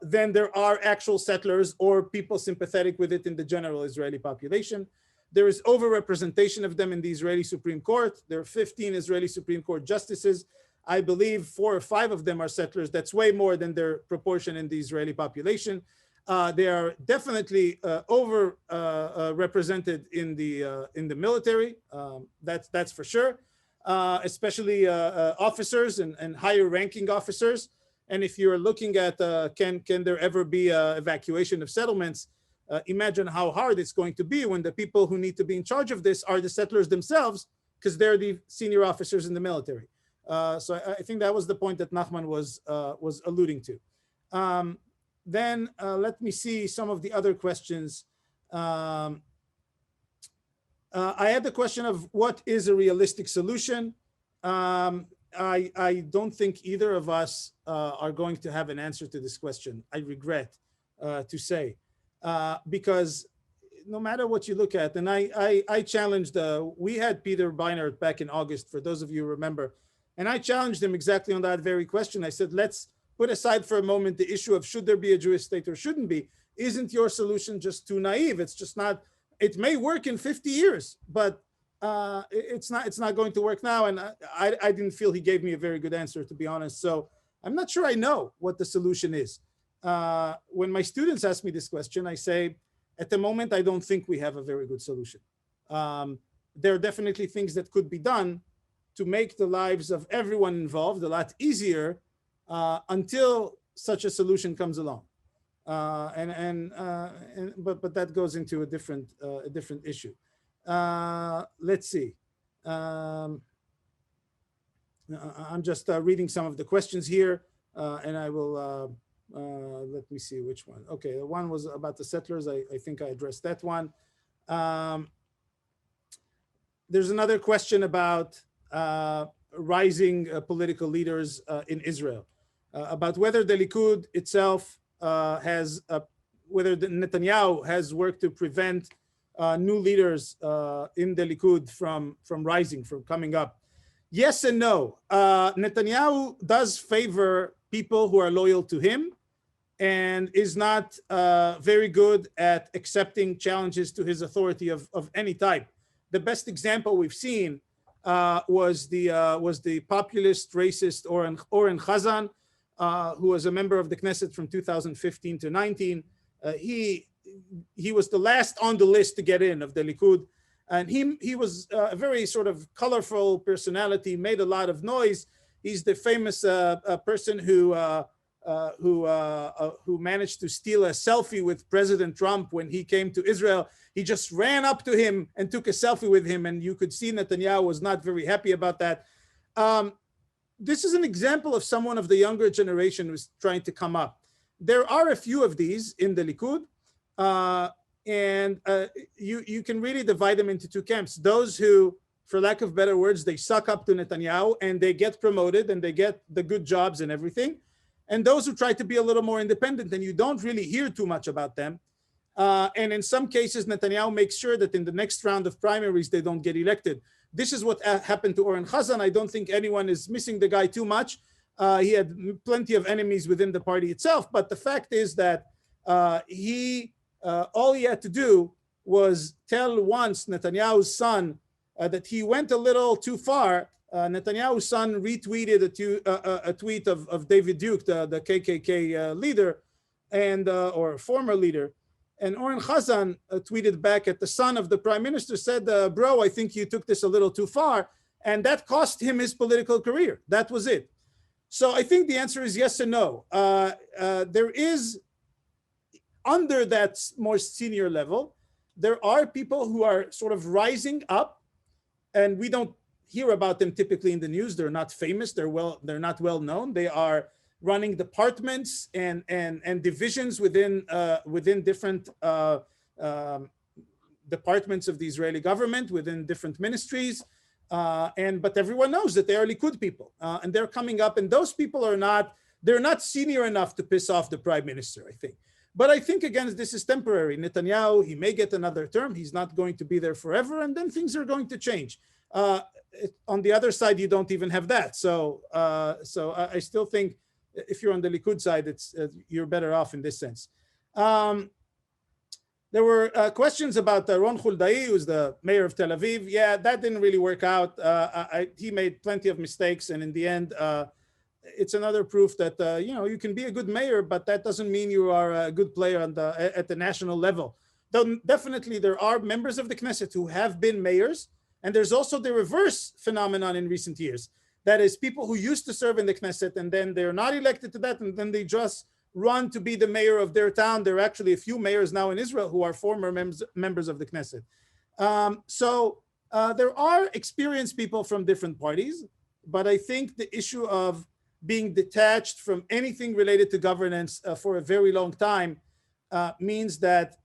than there are actual settlers or people sympathetic with it in the general Israeli population. There is overrepresentation of them in the Israeli Supreme Court. There are 15 Israeli Supreme Court justices. I believe 4 or 5 of them are settlers. That's way more than their proportion in the Israeli population. They are definitely overrepresented in the military. That's for sure, especially officers and higher ranking officers. And if you're looking at can there ever be evacuation of settlements, imagine how hard it's going to be when the people who need to be in charge of this are the settlers themselves, because they're the senior officers in the military. So I think that was the point that Nachman was alluding to. Then let me see some of the other questions. I had the question of what is a realistic solution. I don't think either of us are going to have an answer to this question. I regret to say. because no matter what you look at, and I challenged, we had Peter Beinart back in August, for those of you who remember, and I challenged him exactly on that very question. I said, let's put aside for a moment the issue of should there be a Jewish state or shouldn't be. Isn't your solution just too naive? It's just not, it may work in 50 years, but it's not going to work now. And I didn't feel he gave me a very good answer, to be honest. So I'm not sure I know what the solution is. When my students ask me this question, I say, at the moment, I don't think we have a very good solution. There are definitely things that could be done to make the lives of everyone involved a lot easier until such a solution comes along. But that goes into a different issue. Let's see. I'm just reading some of the questions here, and I will. Let me see which one. Okay, the one was about the settlers. I think I addressed that one. There's another question about rising political leaders in Israel, about whether the Likud itself whether Netanyahu has worked to prevent new leaders in the Likud from rising, from coming up. Yes and no. Netanyahu does favor people who are loyal to him, and is not very good at accepting challenges to his authority of any type. The best example we've seen was the populist racist Oren Chazan, who was a member of the Knesset from 2015 to 19. He was the last on the list to get in of the Likud, and he was a very sort of colorful personality, made a lot of noise. He's the famous person who managed to steal a selfie with President Trump when he came to Israel. He just ran up to him and took a selfie with him, and you could see Netanyahu was not very happy about that. This is an example of someone of the younger generation who's trying to come up. There are a few of these in the Likud, and you can really divide them into two camps. Those who, for lack of better words, they suck up to Netanyahu and they get promoted and they get the good jobs and everything. And those who try to be a little more independent, and you don't really hear too much about them. And in some cases, Netanyahu makes sure that in the next round of primaries, they don't get elected. This is what happened to Oren Chazan. I don't think anyone is missing the guy too much. He had plenty of enemies within the party itself. But the fact is that all he had to do was tell once Netanyahu's son that he went a little too far. Netanyahu's son retweeted a tweet of David Duke, the KKK leader, and or former leader. And Oren Chazan tweeted back at the son of the prime minister, said, bro, I think you took this a little too far. And that cost him his political career. That was it. So I think the answer is yes and no. There is, under that more senior level, there are people who are sort of rising up, and we don't hear about them typically in the news. They're not famous. They're not well known. They are running departments and divisions within different departments of the Israeli government, within different ministries. But everyone knows that they are Likud people, and they're coming up. And those people they're not senior enough to piss off the prime minister, I think. But I think, again, this is temporary. Netanyahu, he may get another term. He's not going to be there forever, and then things are going to change. On the other side, you don't even have that. So I still think if you're on the Likud side, you're better off in this sense. There were questions about Ron Huldai, who's the mayor of Tel Aviv. Yeah, that didn't really work out. He made plenty of mistakes, and in the end, it's another proof that you can be a good mayor, but that doesn't mean you are a good player at the national level. Though definitely there are members of the Knesset who have been mayors, and there's also the reverse phenomenon in recent years. That is, people who used to serve in the Knesset and then they're not elected to that, and then they just run to be the mayor of their town. There are actually a few mayors now in Israel who are former members of the Knesset. There are experienced people from different parties, but I think the issue of being detached from anything related to governance for a very long time means that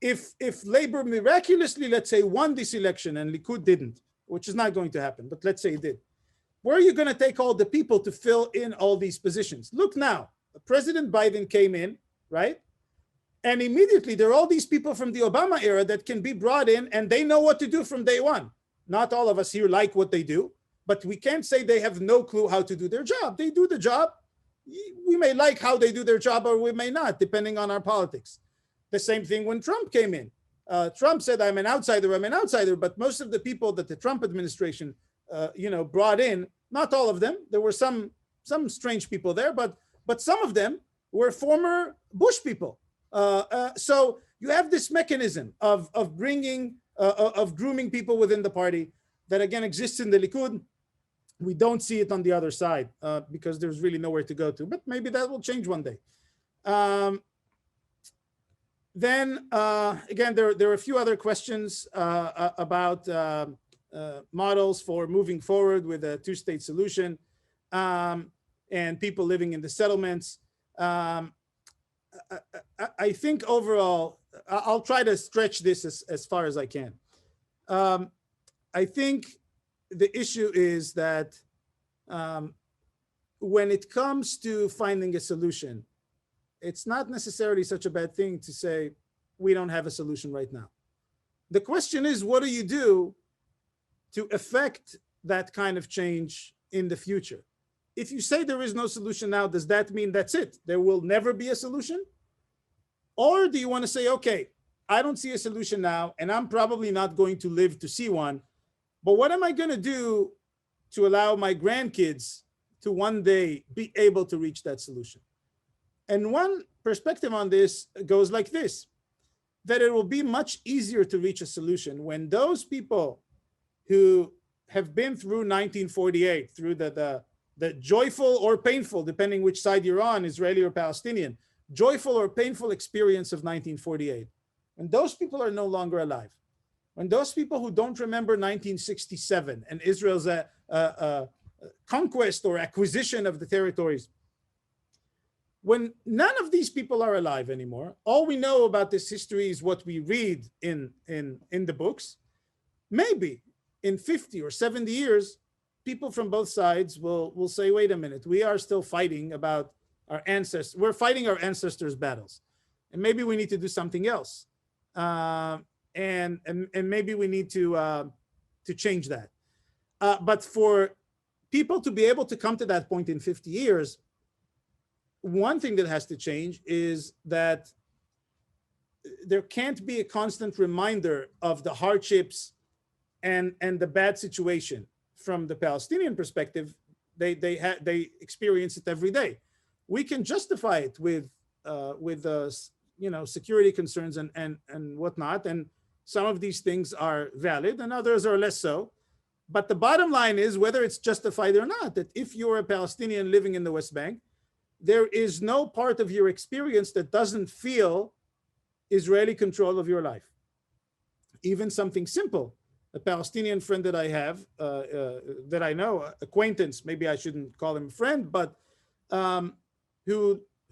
if Labor miraculously, let's say, won this election and Likud didn't, which is not going to happen, but let's say it did, where are you going to take all the people to fill in all these positions? Look now, President Biden came in, right? And immediately there are all these people from the Obama era that can be brought in and they know what to do from day one. Not all of us here like what they do, but we can't say they have no clue how to do their job. They do the job. We may like how they do their job or we may not, depending on our politics. The same thing when Trump came in. Trump said, I'm an outsider, but most of the people that the Trump administration brought in, not all of them, there were some strange people there, but some of them were former Bush people. So you have this mechanism of grooming people within the party that again exists in the Likud. We don't see it on the other side because there's really nowhere to go to, but maybe that will change one day. Then again, there are a few other questions about models for moving forward with a two-state solution and people living in the settlements. I think overall, I'll try to stretch this as far as I can. I think the issue is that when it comes to finding a solution, it's not necessarily such a bad thing to say, we don't have a solution right now. The question is, what do you do to affect that kind of change in the future? If you say there is no solution now, does that mean that's it? There will never be a solution? Or do you want to say, okay, I don't see a solution now, and I'm probably not going to live to see one, but what am I going to do to allow my grandkids to one day be able to reach that solution? And one perspective on this goes like this, that it will be much easier to reach a solution when those people who have been through 1948, through the joyful or painful, depending which side you're on, Israeli or Palestinian, joyful or painful experience of 1948, when those people are no longer alive, when those people who don't remember 1967 and Israel's conquest or acquisition of the territories, when none of these people are alive anymore, all we know about this history is what we read in the books. Maybe in 50 or 70 years, people from both sides will say, wait a minute, we are still fighting about our ancestors. We're fighting our ancestors' battles. And maybe we need to do something else. And maybe we need to change that. But for people to be able to come to that point in 50 years, one thing that has to change is that there can't be a constant reminder of the hardships and the bad situation. From the Palestinian perspective, they experience it every day. We can justify it with security concerns and whatnot, and some of these things are valid and others are less so. But the bottom line is, whether it's justified or not, that if you're a Palestinian living in the West Bank, there is no part of your experience that doesn't feel Israeli control of your life. Even something simple. A Palestinian friend that I have, that I know, acquaintance, maybe I shouldn't call him a friend, but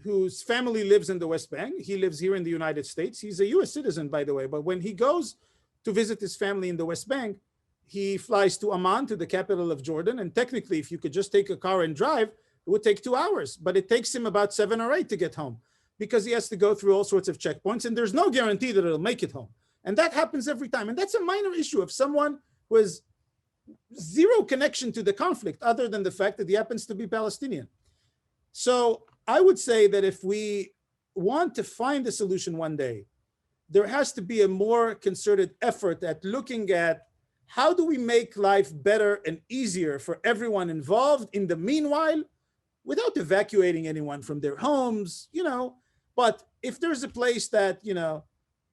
whose family lives in the West Bank. He lives here in the United States. He's a US citizen, by the way, but when he goes to visit his family in the West Bank, he flies to Amman, to the capital of Jordan, and technically, if you could just take a car and drive, it would take 2 hours, but it takes him about 7 or 8 to get home because he has to go through all sorts of checkpoints, and there's no guarantee that it'll make it home. And that happens every time. And that's a minor issue of someone who has zero connection to the conflict other than the fact that he happens to be Palestinian. So I would say that if we want to find a solution one day, there has to be a more concerted effort at looking at how do we make life better and easier for everyone involved in the meanwhile, without evacuating anyone from their homes, but if there's a place that,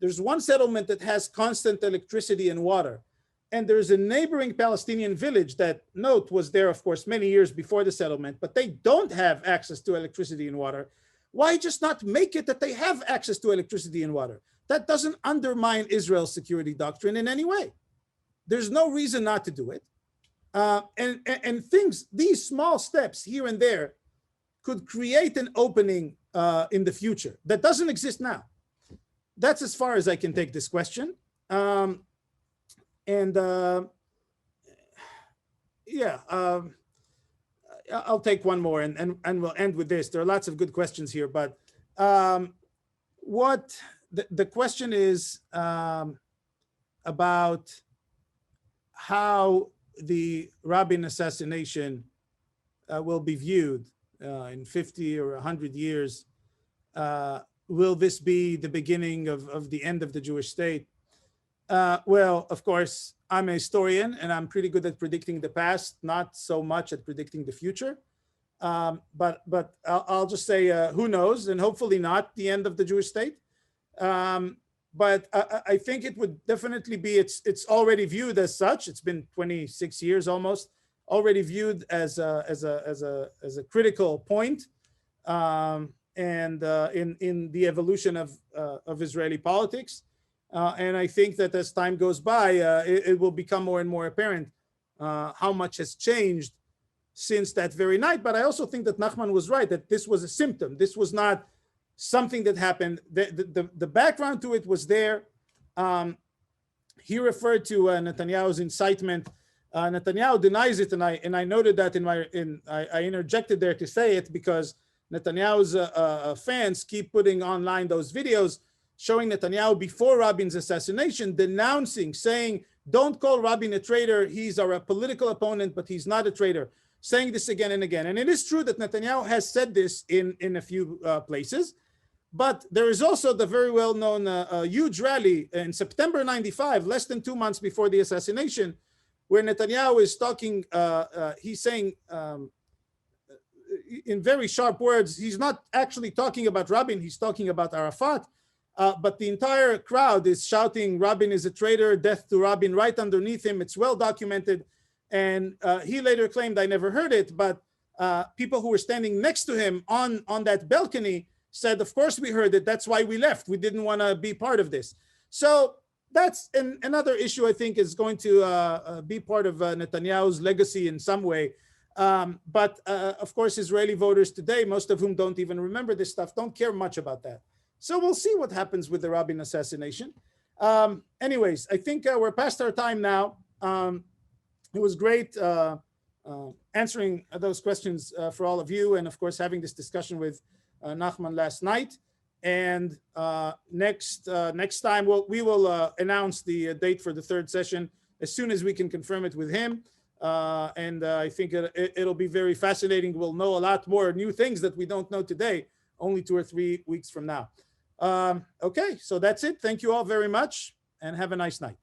there's one settlement that has constant electricity and water, and there's a neighboring Palestinian village that, note, was there, of course, many years before the settlement, but they don't have access to electricity and water. Why just not make it that they have access to electricity and water? That doesn't undermine Israel's security doctrine in any way. There's no reason not to do it. And things, these small steps here and there could create an opening in the future that doesn't exist now. That's as far as I can take this question. I'll take one more and we'll end with this. There are lots of good questions here, but what the question is about how the Rabin assassination will be viewed in 50 or 100 years. Will this be the beginning of the end of the Jewish state? Well, of course, I'm a historian and I'm pretty good at predicting the past, not so much at predicting the future. But I'll just say, who knows, and hopefully not the end of the Jewish state. But I think it would definitely be, it's already viewed as such. It's been 26 years almost, already viewed as a critical point, and in the evolution of Israeli politics. And I think that as time goes by, it will become more and more apparent how much has changed since that very night. But I also think that Nachman was right, that this was a symptom. This was not something that happened. The background to it was there. He referred to Netanyahu's incitement. Netanyahu denies it, and I noted that I interjected there to say it because Netanyahu's fans keep putting online those videos showing Netanyahu before Rabin's assassination, denouncing, saying, don't call Rabin a traitor. He's our political opponent, but he's not a traitor. Saying this again and again. And it is true that Netanyahu has said this in a few places. But there is also the very well-known huge rally in September 95, less than 2 months before the assassination, where Netanyahu is talking, he's saying in very sharp words, he's not actually talking about Rabin, he's talking about Arafat. But the entire crowd is shouting, Rabin is a traitor, death to Rabin, right underneath him. It's well documented. And he later claimed, I never heard it, but people who were standing next to him on that balcony said, of course we heard it, that's why we left. We didn't want to be part of this. So that's another issue I think is going to be part of Netanyahu's legacy in some way. But of course, Israeli voters today, most of whom don't even remember this stuff, don't care much about that. So we'll see what happens with the Rabin assassination. Anyways, I think we're past our time now. It was great answering those questions for all of you, and of course having this discussion with Nachman last night. And next time we will announce the date for the third session as soon as we can confirm it with him. And I think it'll be very fascinating. We'll know a lot more new things that we don't know today, only 2 or 3 weeks from now. Okay, so that's it. Thank you all very much and have a nice night.